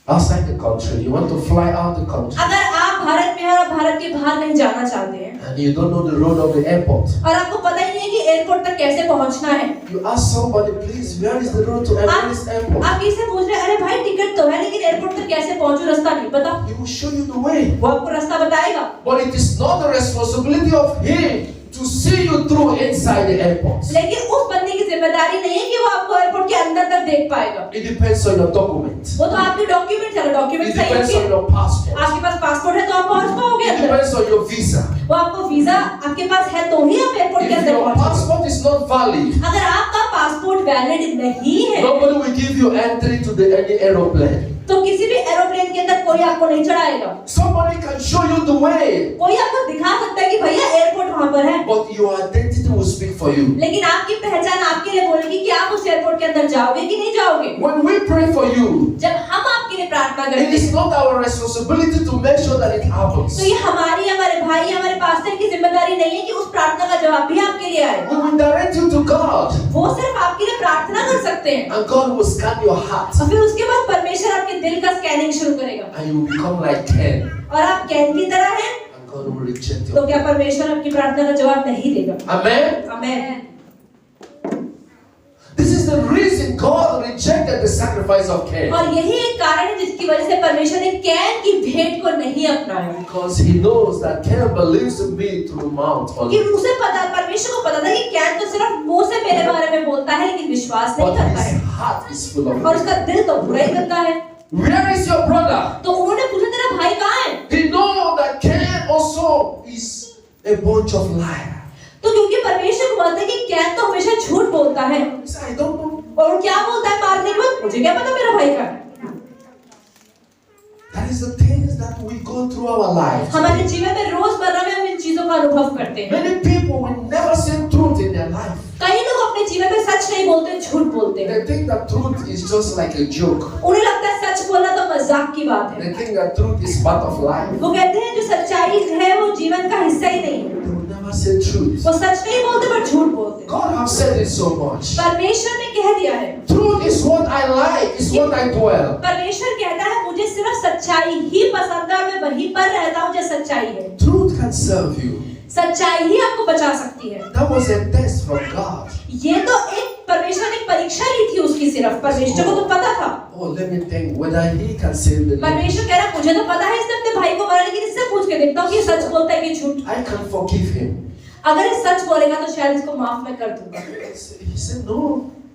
[SPEAKER 1] outside the country, you want to fly out the country,
[SPEAKER 2] अगर आप भारत में हैं और भारत के बाहर कहीं जाना चाहते हैं
[SPEAKER 1] and you don't know the road of the airport,
[SPEAKER 2] और आपको पता ही नहीं है कि एयरपोर्ट तक कैसे पहुंचना है,
[SPEAKER 1] you ask somebody, please, where is the road to Emirates Airport?
[SPEAKER 2] आप किसी से पूछ रहे हैं, अरे भाई टिकट तो है लेकिन एयरपोर्ट तक कैसे पहुंचूं, रास्ता नहीं पता।
[SPEAKER 1] He will show you the way.
[SPEAKER 2] वो आपको रास्ता बताएगा।
[SPEAKER 1] But it is not the responsibility of him to see you through inside the airport.
[SPEAKER 2] लेकिन उस बंदे की जिम्मेदारी नहीं है कि वो आपको एयरपोर्ट के अंदर तक देख पाएगा।
[SPEAKER 1] It depends on your document.
[SPEAKER 2] वो तो आपके डॉक्यूमेंट है,
[SPEAKER 1] It
[SPEAKER 2] डॉक्यूमेंट सही
[SPEAKER 1] depends on
[SPEAKER 2] है,
[SPEAKER 1] your passport.
[SPEAKER 2] आपके पास पासपोर्ट है तो आप पहुंच पाओगे
[SPEAKER 1] It
[SPEAKER 2] अंदर।
[SPEAKER 1] depends on your visa.
[SPEAKER 2] वो आपको वीजा आपके पास है तो ही आप एयरपोर्ट के
[SPEAKER 1] If
[SPEAKER 2] अंदर
[SPEAKER 1] your
[SPEAKER 2] पहुंचोगे।
[SPEAKER 1] passport is not valid,
[SPEAKER 2] अगर आपका पासपोर्ट वैलिड नहीं है
[SPEAKER 1] nobody will give you entry to any aeroplane.
[SPEAKER 2] तो किसी भी एरोप्लेन के अंदर कोई आपको नहीं चढ़ाएगा।
[SPEAKER 1] Somebody can show you the way,
[SPEAKER 2] कोई आपको दिखा सकता है कि भैया एयरपोर्ट वहां पर है,
[SPEAKER 1] but your identity will speak for you.
[SPEAKER 2] लेकिन आपकी पहचान आपके लिए बोलेगी कि आप उस एयरपोर्ट के अंदर जाओगे कि नहीं जाओगे।
[SPEAKER 1] When we pray for you,
[SPEAKER 2] जब हम आपके लिए प्रार्थना
[SPEAKER 1] it
[SPEAKER 2] करते
[SPEAKER 1] is
[SPEAKER 2] हैं
[SPEAKER 1] not our responsibility to make sure that it happens.
[SPEAKER 2] तो ये हमारी, हमारे भाई, हमारे पास्टर की जिम्मेदारी नहीं है कि उस प्रार्थना का जवाब भी आपके लिए आए।
[SPEAKER 1] We will direct you to God,
[SPEAKER 2] वो सिर्फ आपके लिए प्रार्थना कर सकते हैं
[SPEAKER 1] and God will scan your heart,
[SPEAKER 2] और फिर उसके बाद परमेश्वर आपके दिल का स्कैनिंग शुरू करेगा
[SPEAKER 1] and you will become like Cain,
[SPEAKER 2] और आप कैन की तरह हैं
[SPEAKER 1] and God will reject
[SPEAKER 2] तो
[SPEAKER 1] you.
[SPEAKER 2] क्या परमेश्वर आपकी प्रार्थना का जवाब नहीं देगा?
[SPEAKER 1] Amen.
[SPEAKER 2] Amen.
[SPEAKER 1] This is the reason God rejected the sacrifice of Cain.
[SPEAKER 2] और यही एक कारण है जिसकी वजह से परमेश्वर ने कैन की भेंट को नहीं अपनाया।
[SPEAKER 1] Because he knows that Cain believes in me through mouth
[SPEAKER 2] कि
[SPEAKER 1] only.
[SPEAKER 2] उसे पता, परमेश्वर को पता था कि कैन तो सिर्फ मुंह से मेरे बारे में बोलता है लेकिन विश्वास नहीं
[SPEAKER 1] But
[SPEAKER 2] करता है
[SPEAKER 1] his heart is full of
[SPEAKER 2] और
[SPEAKER 1] it.
[SPEAKER 2] उसका दिल तो बुरा ही करता है।
[SPEAKER 1] Where is your brother?
[SPEAKER 2] तो उन्होंने पूछा तेरा भाई कहाँ है?
[SPEAKER 1] He knows that Cain also is a bunch of liars.
[SPEAKER 2] तो क्योंकि परमेश्वर को पता है कि कैन तो हमेशा झूठ बोलता है
[SPEAKER 1] He said, I don't know.
[SPEAKER 2] और वो क्या बोलता है मारने के बाद, मुझे क्या पता मेरा भाई कहाँ है।
[SPEAKER 1] That is the things that we go through our lives.
[SPEAKER 2] हमारे जीवन में रोजमर्रा में हम इन चीजों का अनुभव करते हैं।
[SPEAKER 1] Many people will never say truth in their life.
[SPEAKER 2] कई लोग अपने जीवन में सच नहीं बोलते, झूठ बोलते हैं।
[SPEAKER 1] They think that truth is just like a joke.
[SPEAKER 2] उन्हें लगता है सच बोलना तो मजाक की बात है।
[SPEAKER 1] They think that truth is part of life.
[SPEAKER 2] वो कहते हैं जो सच्चाई है वो जीवन का हिस्सा ही नहीं है।
[SPEAKER 1] They will never say truth.
[SPEAKER 2] वो सच नहीं बोलते पर झूठ बोलते हैं।
[SPEAKER 1] God has said it so much.
[SPEAKER 2] परमेश्वर ने कह दिया है,
[SPEAKER 1] Truth is what I like, is what I dwell.
[SPEAKER 2] परमेश्वर कहता है मुझे सिर्फ सच्चाई ही पसंद है और मैं वहीं पर रहता हूँ जो सच्चाई है।
[SPEAKER 1] Truth can serve you.
[SPEAKER 2] सच्चाई ही आपको बचा सकती है।
[SPEAKER 1] That was a test from God.
[SPEAKER 2] ये तो एक परमेश्वर ने परीक्षा ली थी उसकी, सिर्फ परमेश्वर को तो पता था।
[SPEAKER 1] Oh, let me think whether he can save the living.
[SPEAKER 2] परमेश्वर कह रहा मुझे तो पता है इसने अपने भाई को मारा, लेकिन इससे पूछ के देखता हूँ कि ये सच बोलता है कि झूठ।
[SPEAKER 1] I can forgive him.
[SPEAKER 2] अगर ये सच बोलेगा तो शायद इसको माफ मैं कर दूंगा।
[SPEAKER 1] He said no.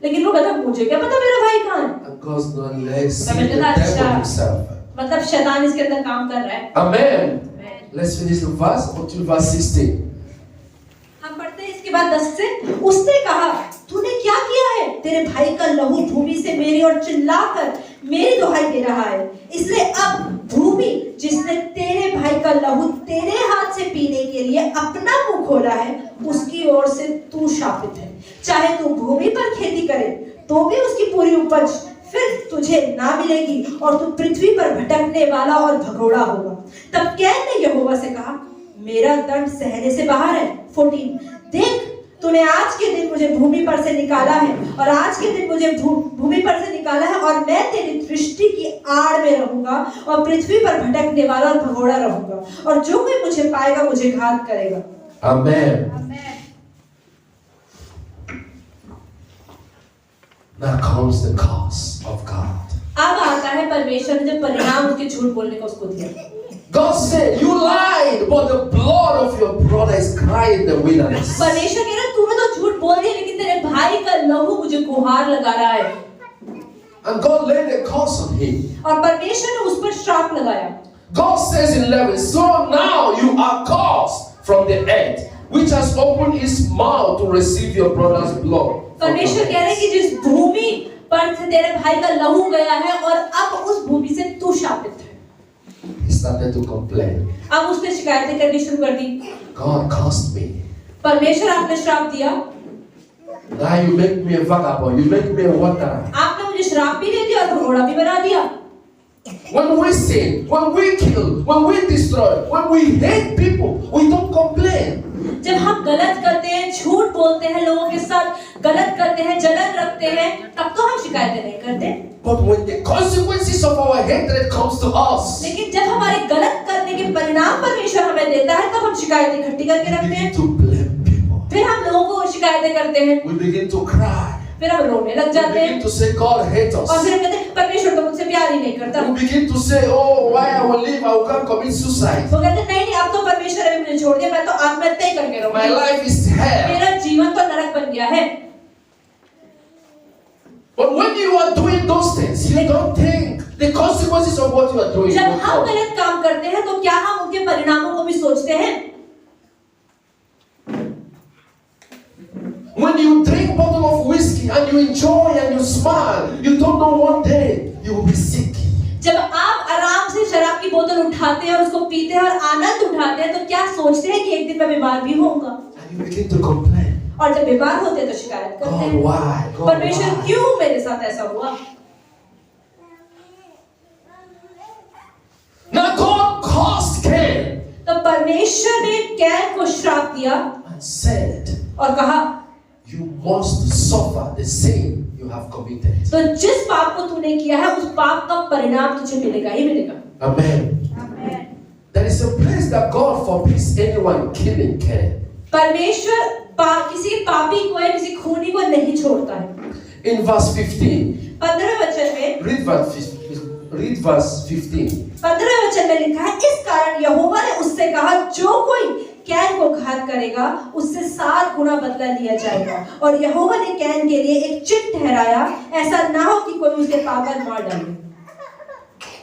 [SPEAKER 2] लेकिन वो कहता मुझे क्या पता मेरा भाई कहाँ है।
[SPEAKER 1] And God's not let's see the devil himself.
[SPEAKER 2] मतलब शैतान इसके अंदर काम कर रहा है।
[SPEAKER 1] Amen. Let's finish the verse until verse 16.
[SPEAKER 2] हम पढ़ते हैं इसके बाद 10 से, उसने कहा तूने क्या किया है? तेरे भाई का लहू भूमि से मेरी ओर चिल्लाकर मेरी दुहाई दे रहा है, इसलिए अब भूमि जिसने तेरे भाई का लहू तेरे हाथ से पीने के लिए अपना मुंह खोला है, उसकी ओर से तू शापित है। चाहे तू भूमि पर खेती करे तो भी उसकी पूरी उपज फिर तुझे ना मिलेगी, और तू पृथ्वी पर भटकने वाला और भगोड़ा होगा। तब कैन ने यहोवा से कहा मेरा दंड सहने से बाहर है। 14 देख तूने आज के दिन मुझे भूमि पर से निकाला है, और आज के दिन मुझे भूमि पर से निकाला है, और मैं तेरी दृष्टि की आड़ में रहूंगा और पृथ्वी पर भटकने वाला और भगोड़ा रहूंगा, और जो कोई मुझे पाएगा मुझे घात करेगा।
[SPEAKER 1] Amen. Now comes the curse of God.
[SPEAKER 2] अब आता है परमेश्वर ने जो परिणाम उसके झूठ बोलने का उसको दिया।
[SPEAKER 1] God said, you lied, but the blood of your brother is crying in the wilderness.
[SPEAKER 2] परमेश्वर कह रहा है तूने तो झूठ बोल दिया, लेकिन तेरे भाई का लहू मुझे गुहार लगा रहा है।
[SPEAKER 1] And God laid a curse on him.
[SPEAKER 2] और परमेश्वर ने उस पर श्राप लगाया।
[SPEAKER 1] God says in 11, so now you are cursed from the earth, which has opened its mouth to receive your brother's blood.
[SPEAKER 2] परमेश्वर कह रहे हैं कि जिस भूमि पर से तेरे भाई का लहू गया है, और अब उस भूमि से तू शापित है।
[SPEAKER 1] He started to complain.
[SPEAKER 2] अब उसने शिकायतें करनी शुरू कर दी।
[SPEAKER 1] God cursed me.
[SPEAKER 2] परमेश्वर आपने श्राप दिया।
[SPEAKER 1] Now you make me a vagabond. You make me a wanderer.
[SPEAKER 2] आपने मुझे श्राप भी दे दिया और भगोड़ा भी बना दिया।
[SPEAKER 1] When we sin, when we kill, when we destroy, when we hate people, we don't complain.
[SPEAKER 2] जब हम गलत करते हैं, झूठ बोलते हैं, लोगों के साथ गलत करते हैं, जलन रखते हैं, तब तो हम शिकायतें नहीं करते।
[SPEAKER 1] But when the consequences of our hatred comes to us,
[SPEAKER 2] लेकिन जब हमारे गलत करने के परिणाम परमेश्वर हमें देता है, तब हम शिकायतें इकट्ठी करके
[SPEAKER 1] we
[SPEAKER 2] रखते
[SPEAKER 1] begin
[SPEAKER 2] हैं।
[SPEAKER 1] to blame people.
[SPEAKER 2] फिर हम लोगों को शिकायतें करते हैं,
[SPEAKER 1] We begin to cry.
[SPEAKER 2] फिर हम रोने लग
[SPEAKER 1] We
[SPEAKER 2] जाते
[SPEAKER 1] begin
[SPEAKER 2] हैं,
[SPEAKER 1] to say God hates
[SPEAKER 2] और
[SPEAKER 1] us.
[SPEAKER 2] फिर हम कहते हैं परमेश्वर तो मुझसे प्यार ही नहीं करता।
[SPEAKER 1] We begin to say, oh, why I will live, I will come commit suicide.
[SPEAKER 2] वो कहते हैं नहीं अब तो परमेश्वर ने मुझे छोड़ दिया, मैं तो आत्महत्या ही करके
[SPEAKER 1] My
[SPEAKER 2] रहूंगा।
[SPEAKER 1] life is hell.
[SPEAKER 2] मेरा जीवन तो नरक बन गया है।
[SPEAKER 1] But when you are doing those things, you don't think the consequences of what you are doing.
[SPEAKER 2] जब
[SPEAKER 1] will
[SPEAKER 2] हम
[SPEAKER 1] come.
[SPEAKER 2] गलत काम करते हैं तो क्या हम उनके परिणामों को भी सोचते हैं?
[SPEAKER 1] When you drink bottle of whiskey and you enjoy and you smile, you don't know one day you will be sick.
[SPEAKER 2] जब आप आराम से शराब की बोतल उठाते हैं और उसको पीते हैं और आनंद उठाते हैं, तो क्या सोचते हैं कि एक दिन मैं बीमार भी होऊंगा?
[SPEAKER 1] And you begin to complain.
[SPEAKER 2] और जब बीमार होते हैं तो शिकायत करते
[SPEAKER 1] God,
[SPEAKER 2] हैं,
[SPEAKER 1] why? God,
[SPEAKER 2] परमेश्वर
[SPEAKER 1] why?
[SPEAKER 2] क्यों मेरे साथ ऐसा हुआ?
[SPEAKER 1] Now God cursed Cain
[SPEAKER 2] तो परमेश्वर ने कैन को श्राप दिया
[SPEAKER 1] and said,
[SPEAKER 2] और कहा
[SPEAKER 1] you must suffer the sin you have committed.
[SPEAKER 2] तो जिस पाप को तूने किया है उस पाप का परिणाम तुझे मिलेगा ही मिलेगा।
[SPEAKER 1] Amen. There is a place that God forbids anyone killing Cain.
[SPEAKER 2] परमेश्वर किसी पापी को या किसी खूनी को नहीं छोड़ता है।
[SPEAKER 1] In verse 15,
[SPEAKER 2] 15वें वचन में
[SPEAKER 1] read verse 15.
[SPEAKER 2] 15वें वचन में लिखा है, इस कारण यहोवा ने उससे कहा जो कोई कैन को घात करेगा उससे 7 गुना बदला लिया जाएगा। और यहोवा ने कैन के लिए एक चिन्ह ठहराया, ऐसा ना हो कि कोई उसे पागल मार डाले।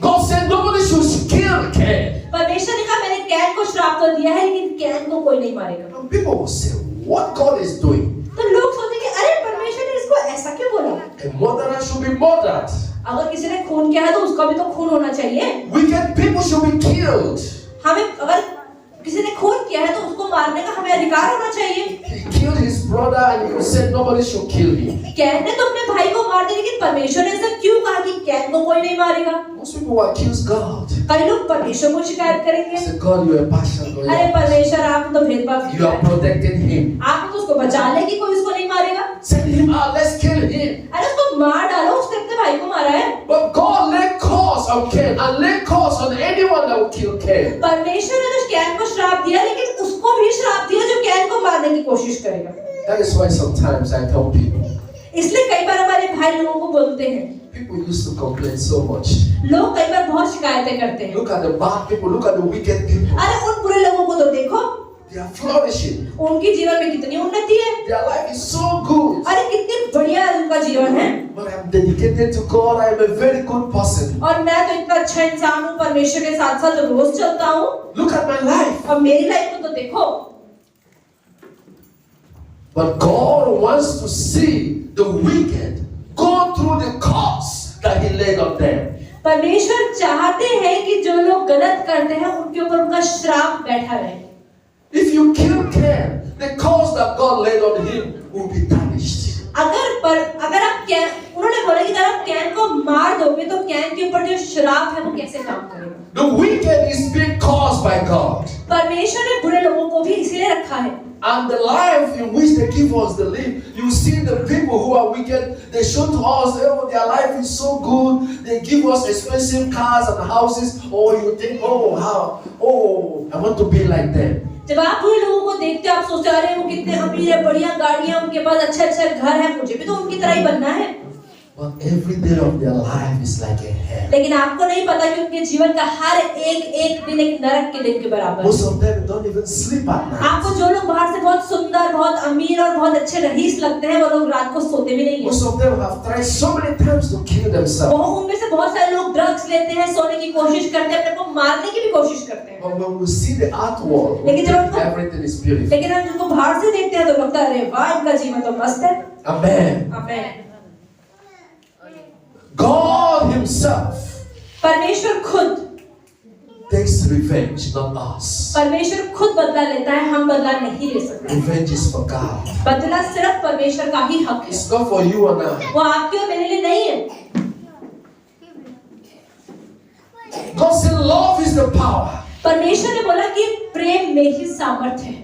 [SPEAKER 1] God said nobody should kill Cain.
[SPEAKER 2] परमेश्वर ने कहा मैंने कैन को श्राप तो दिया है, लेकिन कैन को कोई नहीं मारेगा।
[SPEAKER 1] And people will say, what God is doing?
[SPEAKER 2] तो लोग सोचेंगे अरे परमेश्वर ने इसको ऐसा क्यों बोला?
[SPEAKER 1] A murderer should be murdered.
[SPEAKER 2] अगर किसी ने खून किया है तो उसका भी तो खून होना चाहिए।
[SPEAKER 1] Wicked people should be killed.
[SPEAKER 2] हमें अगर किसी ने खून किया है तो उसको मारने का हमें अधिकार होना चाहिए।
[SPEAKER 1] He killed his brother and he said nobody should kill him.
[SPEAKER 2] Can ने तो अपने भाई को मार दिया, लेकिन परमेश्वर ने ऐसा क्यों कहा कि कैन को कोई नहीं मारेगा?
[SPEAKER 1] Most people will accuse God.
[SPEAKER 2] कई लोग परमेश्वर को शिकायत करेंगे,
[SPEAKER 1] Say, God, you are partial.
[SPEAKER 2] अरे परमेश्वर आप तो भेदभाव
[SPEAKER 1] You are protecting him.
[SPEAKER 2] आपने तो उसको बचा लिया कि कोई उसको नहीं मारेगा।
[SPEAKER 1] Send him out. Let's kill him.
[SPEAKER 2] अरे उसको मार डालो, उसने अपने भाई को मारा है।
[SPEAKER 1] But God laid curse on Cain and laid curse on anyone that will kill Cain.
[SPEAKER 2] परमेश्वर ने तो कैन को श्राप दिया, लेकिन उसको भी श्राप दिया जो कैन को मारने की कोशिश करेगा।
[SPEAKER 1] That is why sometimes I tell people.
[SPEAKER 2] इसलिए कई बार हमारे भाई लोगों को बोलते हैं,
[SPEAKER 1] People used to complain so much.
[SPEAKER 2] लोग कई बार बहुत शिकायतें करते हैं,
[SPEAKER 1] Look at the bad people, look at the wicked people.
[SPEAKER 2] अरे उन बुरे लोगों को तो देखो,
[SPEAKER 1] They are flourishing.
[SPEAKER 2] उनकी जीवन में कितनी उन्नति है,
[SPEAKER 1] Their life is so good.
[SPEAKER 2] अरे कितनी बढ़िया उनका जीवन है,
[SPEAKER 1] But I'm dedicated to God. I am a very good person.
[SPEAKER 2] और मैं तो इतना अच्छा इंसान हूँ, परमेश्वर के साथ साथ रोज चलता हूँ,
[SPEAKER 1] Look at my life.
[SPEAKER 2] और मेरी लाइफ को तो देखो।
[SPEAKER 1] But God wants to see the wicked go through the curse that He laid on them.
[SPEAKER 2] परमेश्वर चाहते हैं कि जो लोग गलत करते हैं उनके ऊपर उनका श्राप बैठा रहे।
[SPEAKER 1] If you kill Cain, the curse that God laid on him will be tarnished.
[SPEAKER 2] अगर आप कैन, उन्होंने बोला कि अगर आप कैन को मार दोगे तो कैन के ऊपर जो श्राप है वो कैसे काम करेगा?
[SPEAKER 1] The wicked is being caused by God.
[SPEAKER 2] परमेश्वर ने बुरे लोगों को भी इसीलिए रखा है।
[SPEAKER 1] And the life in which they give us the live, you see the people who are wicked, they show to us, oh, their life is so good. They give us expensive cars and houses. Oh, you think, oh, how? Oh, I want to be like them.
[SPEAKER 2] जब आप बुरे लोगों को देखते हो, आप सोचते हो, अरे वो कितने अमीर है, बढ़िया गाड़ियां, उनके पास अच्छे घर है, मुझे भी तो उनकी तरह ही बनना है।
[SPEAKER 1] But every day of their life is like a hell.
[SPEAKER 2] लेकिन आपको नहीं पता कि उनके जीवन का हर एक दिन एक नरक के दिन के बराबर है।
[SPEAKER 1] Most of them don't even sleep at night.
[SPEAKER 2] आपको जो लोग बाहर से बहुत सुंदर, बहुत अमीर और बहुत अच्छे रईस लगते हैं, वो लोग रात को सोते भी नहीं हैं।
[SPEAKER 1] Most of them have tried so many times to kill themselves.
[SPEAKER 2] उनमें से बहुत सारे लोग ड्रग्स लेते हैं, सोने की कोशिश करते हैं, अपने को मारने की भी कोशिश करते हैं।
[SPEAKER 1] But when we see the outward, we think everything is beautiful.
[SPEAKER 2] लेकिन हम जिनको बाहर से देखते हैं तो लगता है, अरे वाह, इनका जीवन तो मस्त है।
[SPEAKER 1] Amen.
[SPEAKER 2] आमीन।
[SPEAKER 1] God Himself
[SPEAKER 2] परमेश्वर खुद
[SPEAKER 1] takes revenge, not us.
[SPEAKER 2] परमेश्वर खुद बदला लेता है, हम बदला नहीं ले सकते।
[SPEAKER 1] Revenge is for God.
[SPEAKER 2] बदला सिर्फ परमेश्वर का ही हक है।
[SPEAKER 1] It's not for you and I.
[SPEAKER 2] वो आपके और मेरे लिए नहीं है।
[SPEAKER 1] God said love is the power.
[SPEAKER 2] परमेश्वर ने बोला कि प्रेम में ही सामर्थ्य है।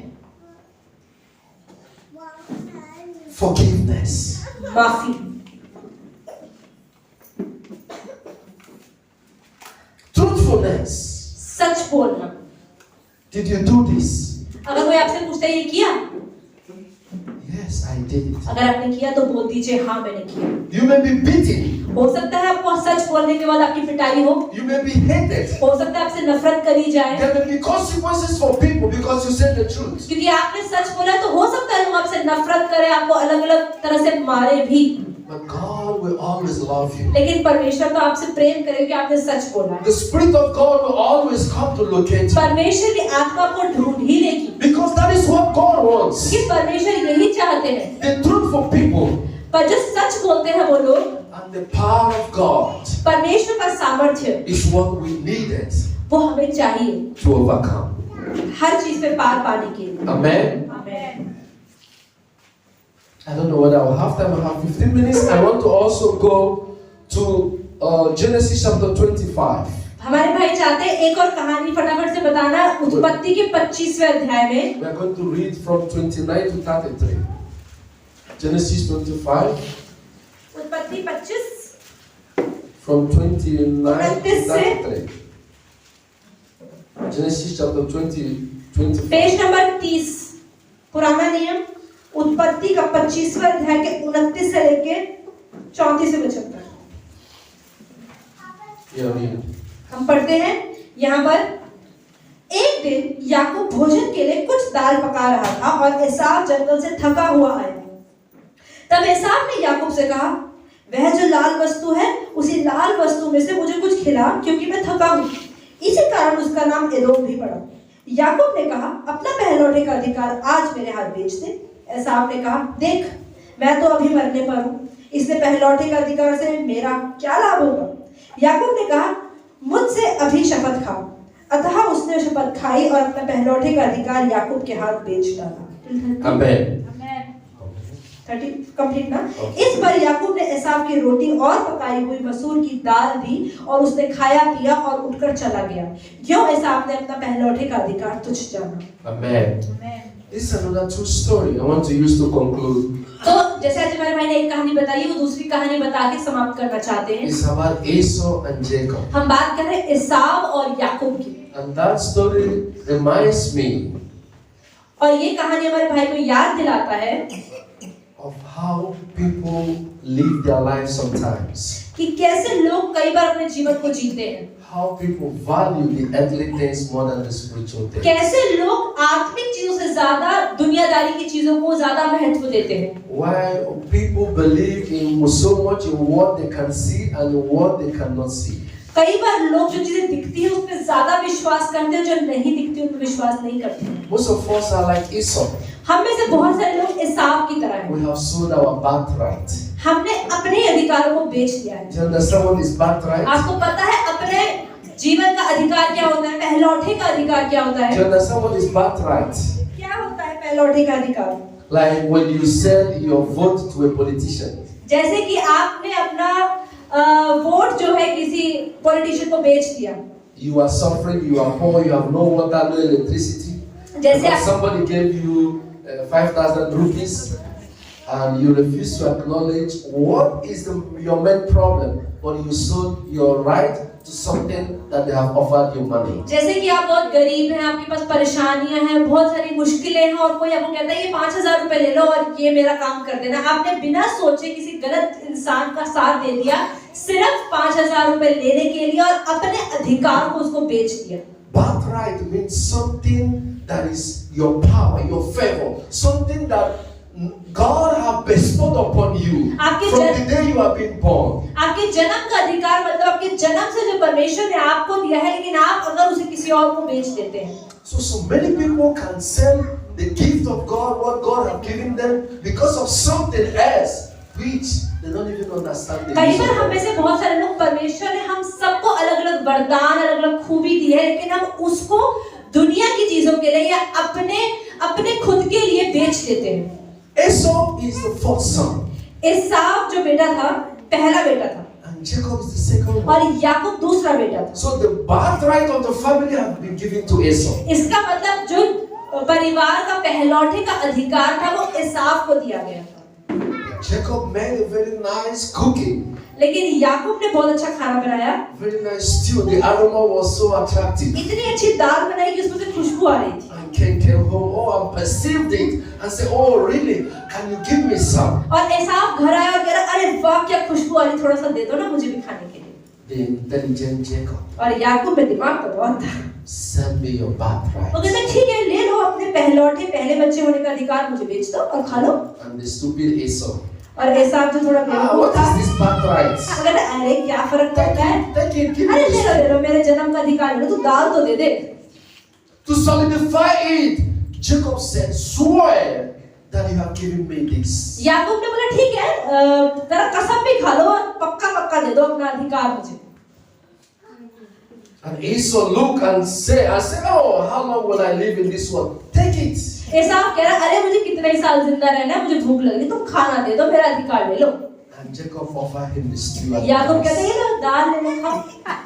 [SPEAKER 1] Forgiveness.
[SPEAKER 2] माफी।
[SPEAKER 1] Truthfulness.
[SPEAKER 2] सच बोलना।
[SPEAKER 1] Did you do this?
[SPEAKER 2] अगर कोई आपसे पूछता है ये किया?
[SPEAKER 1] Yes, I did it.
[SPEAKER 2] अगर आपने किया तो बोल दीजिए, हाँ मैंने किया।
[SPEAKER 1] You may be beaten.
[SPEAKER 2] हो सकता है आपको सच बोलने के बाद आपकी पिटाई हो।
[SPEAKER 1] You may be hated.
[SPEAKER 2] हो सकता है आपसे नफरत करी जाए।
[SPEAKER 1] There may be consequences for people because you said the truth.
[SPEAKER 2] क्योंकि आपने सच बोला तो हो सकता है लोग आपसे नफरत करें, आपको अलग-अलग तरह से मारे भी।
[SPEAKER 1] But God will always love you.
[SPEAKER 2] लेकिन परमेश्वर तो आपसे प्रेम करे कि आपने सच बोला है।
[SPEAKER 1] The Spirit of God will always come to locate you.
[SPEAKER 2] परमेश्वर की आत्मा को ढूंढ ही लेगी।
[SPEAKER 1] Because that is what God wants.
[SPEAKER 2] कि परमेश्वर यही चाहते हैं।
[SPEAKER 1] The truthful people.
[SPEAKER 2] पर जो सच बोलते हैं वो लोग,
[SPEAKER 1] And the power of God
[SPEAKER 2] परमेश्वर का सामर्थ्य
[SPEAKER 1] is what we needed
[SPEAKER 2] वो हमें चाहिए
[SPEAKER 1] to overcome.
[SPEAKER 2] हर चीज पे पार पाने के लिए।
[SPEAKER 1] Amen.
[SPEAKER 2] आमीन।
[SPEAKER 1] I don't know whether I will have time. I have 15 minutes. I want to also go to Genesis chapter 25.
[SPEAKER 2] हमारे भाई चाहते हैं एक और कहानी फटाफट से बताना, उत्पत्ति के 25वें अध्याय में।
[SPEAKER 1] We are going to read from 29 to 33. Genesis 25.
[SPEAKER 2] उत्पत्ति 25
[SPEAKER 1] from 29 to 33. Genesis chapter 25.
[SPEAKER 2] Page number 30, पुराना नियम, उत्पत्ति का 25वां अध्याय के 29 से लेके 34 से 75। हम पढ़ते हैं यहाँ पर। एक दिन याकूब भोजन के लिए कुछ दाल पका रहा था और एसाव जंगल से थका हुआ आया। तब एसाव ने याकूब से कहा, वह जो लाल वस्तु है उसी लाल वस्तु में से मुझे कुछ खिला, क्योंकि मैं थका हूँ। इसी कारण उसका नाम एदोम भी पड़ा। याकूब ने कहा, अपना पहलौठे का अधिकार आज मेरे हाथ बेच दे। एसाव ने कहा, देख मैं तो अभी मरने पर हूँ, इसलिए पहलौठे का अधिकार से मेरा क्या लाभ होगा। याकूब ने कहा, मुझसे अभी शपथ खाओ। अतः उसने शपथ खाई और अपना पहलौठे का अधिकार याकूब के हाथ बेच डाला।
[SPEAKER 1] आमीन।
[SPEAKER 2] 30 कंप्लीट ना। इस पर याकूब ने एसाव की रोटी और पकाई हुई मसूर की दाल दी और उसने खाया पिया और उठकर चला गया। क्यों एसाव ने अपना पहलौठे का अधिकार तुच्छ जाना।
[SPEAKER 1] Amen. This is another true story I want to use to conclude.
[SPEAKER 2] तो जैसे आज हमारे भाई ने एक कहानी बताई, वो दूसरी कहानी बता के समाप्त करना चाहते हैं।
[SPEAKER 1] It's about Esau and Jacob.
[SPEAKER 2] हम बात कर रहे हैं एसाव और याकूब की।
[SPEAKER 1] And that story reminds me
[SPEAKER 2] और ये कहानी हमारे भाई को याद दिलाता है
[SPEAKER 1] of how people live their lives sometimes.
[SPEAKER 2] कि कैसे लोग कई बार अपने जीवन को जीते हैं,
[SPEAKER 1] How people value the earthly things more than the spiritual things.
[SPEAKER 2] कैसे लोग आत्मिक चीजों से ज्यादा दुनियादारी की चीजों को ज्यादा महत्व देते हैं.
[SPEAKER 1] Why people believe in so much in what they can see and in what they cannot see.
[SPEAKER 2] कई बार लोग जो चीजें दिखती हैं उस पर ज्यादा विश्वास करते हैं, जो नहीं दिखती उन पर विश्वास नहीं करते हैं.
[SPEAKER 1] Most of us are like Esau.
[SPEAKER 2] हम में से बहुत सारे लोग एसाव की तरह हैं.
[SPEAKER 1] We have sold our birthright.
[SPEAKER 2] हमने अपने अधिकारों को बेच दिया है.
[SPEAKER 1] Do you understand what is birthright?
[SPEAKER 2] आपको पता है अपने जीवन का अधिकार क्या होता है, पहलौठे का अधिकार क्या होता
[SPEAKER 1] Do
[SPEAKER 2] है?
[SPEAKER 1] you understand what is birthright?
[SPEAKER 2] क्या होता है पहलौठे का अधिकार?
[SPEAKER 1] Like when you sell your vote to a politician.
[SPEAKER 2] जैसे कि आपने अपना वोट जो है किसी पॉलिटिशियन को बेच दिया.
[SPEAKER 1] You are suffering, you are poor, you have no water, no electricity.
[SPEAKER 2] जैसे
[SPEAKER 1] Because somebody gave you 5,000 rupees and you refuse to acknowledge what is your main problem, but you sold your right to something that they have offered you money.
[SPEAKER 2] जैसे कि आप बहुत गरीब हैं, आपके पास परेशानियां हैं, बहुत सारी मुश्किलें हैं और कोई आपको कहता है ये 5,000 रुपए ले लो और ये मेरा काम कर देना. आपने बिना सोचे किसी गलत इंसान का साथ दे दिया सिर्फ 5,000 रुपए लेने के लिए और अपने अधिकार को उसको बेच दिया.
[SPEAKER 1] Birthright means something that is your power, your favor, something that God have bestowed upon you from the day you have been born.
[SPEAKER 2] आपके जन्म का अधिकार मतलब आपके जन्म से जो परमेश्वर ने आपको दिया है, लेकिन आप अगर उसे किसी और को बेच देते हैं.
[SPEAKER 1] So many people can sell the gift of God, what God have given them, because of something else, which they don't even understand the
[SPEAKER 2] कई
[SPEAKER 1] use
[SPEAKER 2] बार
[SPEAKER 1] of
[SPEAKER 2] हम में से बहुत सारे लोग, परमेश्वर ने हम सबको अलग-अलग वरदान, अलग-अलग खूबी दी है, लेकिन हम उसको दुनिया की चीजों के लिए या अपने खुद के लिए बेच देते हैं.
[SPEAKER 1] Esau is the fourth son.
[SPEAKER 2] एसाव जो बेटा था, पहला बेटा था.
[SPEAKER 1] And Jacob is the second one.
[SPEAKER 2] और याकूब दूसरा बेटा था.
[SPEAKER 1] So the birthright of the family have been given to Esau.
[SPEAKER 2] इसका मतलब जो परिवार का पहलौठे का अधिकार था वो एसाव को दिया गया था.
[SPEAKER 1] Jacob made a very nice cooking.
[SPEAKER 2] लेकिन याकूब ने बहुत अच्छा खाना बनाया.
[SPEAKER 1] Very nice stew. The aroma was so attractive.
[SPEAKER 2] इतनी अच्छी दाल बनाई कि उसमें से खुशबू आ रही थी.
[SPEAKER 1] And Cain came home, and perceived it and said, "Oh, really? Can you give me some?"
[SPEAKER 2] और एसाव घर आया और कह रहा, अरे वाह क्या खुशबू आ रही, थोड़ा सा दे दो ना मुझे भी खाने के लिए.
[SPEAKER 1] The intelligent Jacob,
[SPEAKER 2] और याकूब में दिमाग तो बहुत था.
[SPEAKER 1] send me your birthright.
[SPEAKER 2] वो कहता ठीक है, ले लो अपने पहलौठे पहले बच्चे होने का अधिकार, मुझे बेच दो और खा लो.
[SPEAKER 1] And the stupid Esau,
[SPEAKER 2] और एसाव जो थोड़ा बेवकूफ
[SPEAKER 1] what
[SPEAKER 2] था,
[SPEAKER 1] is this birthright?
[SPEAKER 2] वो कहता अरे क्या फर्क पड़ता है,
[SPEAKER 1] Take it, give
[SPEAKER 2] अरे
[SPEAKER 1] me
[SPEAKER 2] ले लो मेरे जन्म का अधिकार ले लो, तू दाल तो दे दे.
[SPEAKER 1] To solidify it, Jacob said, "Swear that you have given me this."
[SPEAKER 2] याकूब ने बोला ठीक है, तेरा कसम भी खा लो और पक्का दे दो अपना अधिकार मुझे.
[SPEAKER 1] And Esau looked and said, "Oh, how long will I live in this world? Take it."
[SPEAKER 2] एसाव कह रहा अरे मुझे कितने ही साल जिंदा रहना है, मुझे भूख लगी, तुम खाना दे दो, मेरा अधिकार ले लो.
[SPEAKER 1] And Jacob offered him the stew.
[SPEAKER 2] याकूब कहते ये लो दाल ले लो खाओ.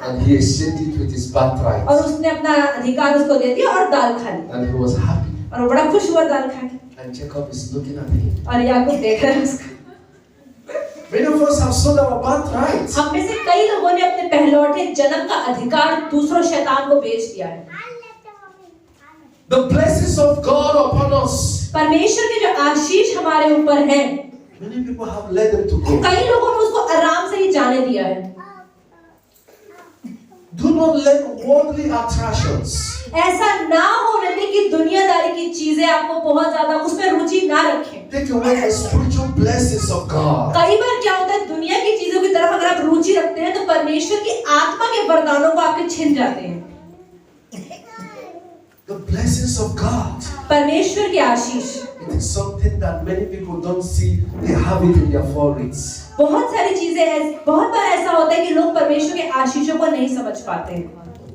[SPEAKER 1] And he exchanged it with his birthright.
[SPEAKER 2] और उसने अपना अधिकार उसको दे दिया और दाल खा ली.
[SPEAKER 1] And he was happy.
[SPEAKER 2] और वो बड़ा खुश हुआ दाल खा के.
[SPEAKER 1] And Jacob is looking at him.
[SPEAKER 2] और याकूब देख रहा है उसको.
[SPEAKER 1] Many of us have sold our birthright.
[SPEAKER 2] हम में से कई लोगों ने अपने पहलौठे जन्म का अधिकार दूसरों शैतान को बेच दिया है.
[SPEAKER 1] The blessings of God upon us.
[SPEAKER 2] परमेश्वर के जो आशीष हमारे ऊपर हैं,
[SPEAKER 1] Many people have let them to go.
[SPEAKER 2] कई लोगों ने उसको आराम से ही जाने दिया है.
[SPEAKER 1] Do not let worldly attractions,
[SPEAKER 2] ऐसा ना होने दें कि दुनियादारी की चीजें आपको बहुत ज्यादा उसमें रुचि ना रखें.
[SPEAKER 1] take away the spiritual blessings of God.
[SPEAKER 2] कई बार क्या होता है, दुनिया की चीजों की तरफ अगर आप रुचि रखते हैं तो परमेश्वर की आत्मा के वरदानों को आपके छिन जाते हैं.
[SPEAKER 1] The blessings of God.
[SPEAKER 2] परमेश्वर की आशीष
[SPEAKER 1] It is something that many people don't see. They have it in their foreheads.
[SPEAKER 2] बहुत सारी चीजें, बहुत बार ऐसा होता है कि लोग परमेश्वर के आशीषों को नहीं समझ पाते हैं.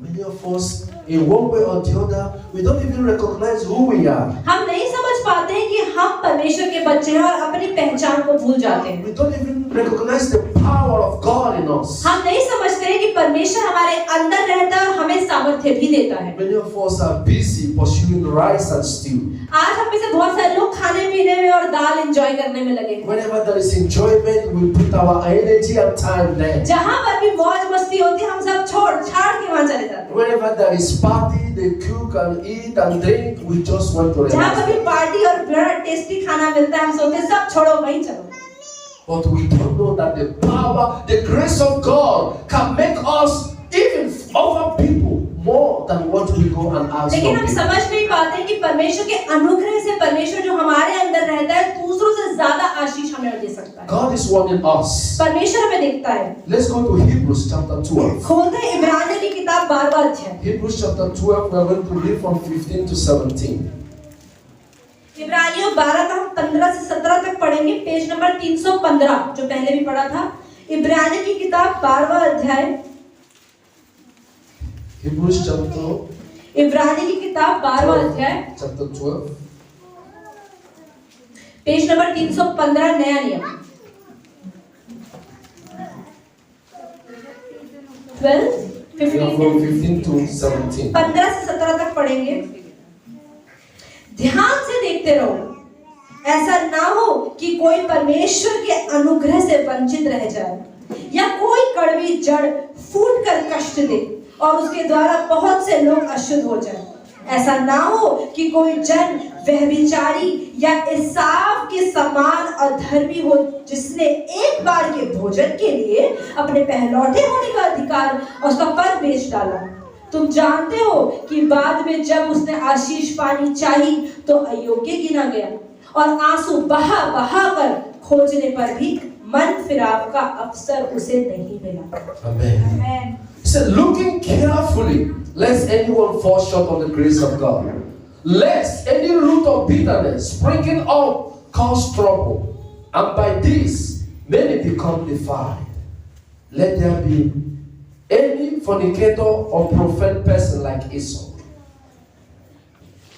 [SPEAKER 1] Many of us, in one way or the other, we don't even recognize who we are.
[SPEAKER 2] हम नहीं समझ पाते हैं कि हम परमेश्वर के बच्चे हैं और अपनी पहचान को भूल जाते हैं.
[SPEAKER 1] We don't even recognize the power of God in us.
[SPEAKER 2] हम नहीं समझते हैं कि परमेश्वर हमारे अंदर रहता है और हमें सामर्थ्य भी देता है.
[SPEAKER 1] Many of us are busy pursuing rice and stew.
[SPEAKER 2] आज हम में से बहुत सारे लोग खाने पीने में में और दाल एंजॉय करने में लगे।
[SPEAKER 1] Whenever there is enjoyment, we put our energy and time there.
[SPEAKER 2] जहाँ पर भी मौज मस्ती होती है हम सब छोड़ छाड़ के वहाँ चले जाते हैं।
[SPEAKER 1] Whenever there is party, they cook and eat and drink. We just want to
[SPEAKER 2] जहाँ पर
[SPEAKER 1] relax.
[SPEAKER 2] भी पार्टी और बड़ा टेस्टी खाना मिलता है हम सोचते हैं सब छोड़ो वहीं चलो।
[SPEAKER 1] But we don't know that the power, the grace of God can make us even over people more than what we go and ask
[SPEAKER 2] लेकिन हम
[SPEAKER 1] from people.
[SPEAKER 2] समझ नहीं पाते कि परमेश्वर के अनुग्रह से परमेश्वर जो हमारे अंदर रहता है दूसरों से ज्यादा आशीष हमें दे सकता है।
[SPEAKER 1] God is working us.
[SPEAKER 2] परमेश्वर हमें देखता है।
[SPEAKER 1] Let's go to Hebrews chapter 12.
[SPEAKER 2] खोलते हैं इब्रानियों की किताब 12वां अध्याय।
[SPEAKER 1] Hebrews chapter 12, we are going to read from 15 to 17.
[SPEAKER 2] इब्रानियों 12 का हम 15 से 17 तक पढ़ेंगे, पेज नंबर 315 जो पहले भी पढ़ा था। इब्रानियों की किताब 12वां अध्याय।
[SPEAKER 1] Hebrews chapter
[SPEAKER 2] इब्रानियों की किताब 12वां अध्याय,
[SPEAKER 1] chapter 12.
[SPEAKER 2] पेज नंबर 315 नया नियम। 12
[SPEAKER 1] We are from 15 to 17.
[SPEAKER 2] 15 से 17 तक पढ़ेंगे। ध्यान से देखते रहो, ऐसा ना हो कि कोई परमेश्वर के अनुग्रह से वंचित रह जाए या कोई कड़वी जड़ फूट कर कष्ट दे और उसके द्वारा बहुत से लोग अशुद्ध हो जाएं। ऐसा ना हो कि कोई जन व्यभिचारी या एसाव के समान अधर्मी हो जिसने एक बार के भोजन के लिए अपने पहलौठे होने का अधिकार और उसका पद बेच डाला। तुम जानते हो कि बाद में जब उसने आशीष पानी चाही तो अयोग्य गिना गया और आंसू बहा बहा कर खोजने पर भी मन फिराव का अवसर उसे नहीं मिला।
[SPEAKER 1] Amen. He said, looking carefully, lest anyone fall short of the grace of God. Lest any root of bitterness springing up cause trouble, and by this many become defiled. Let there be any fornicator or profane person like Esau.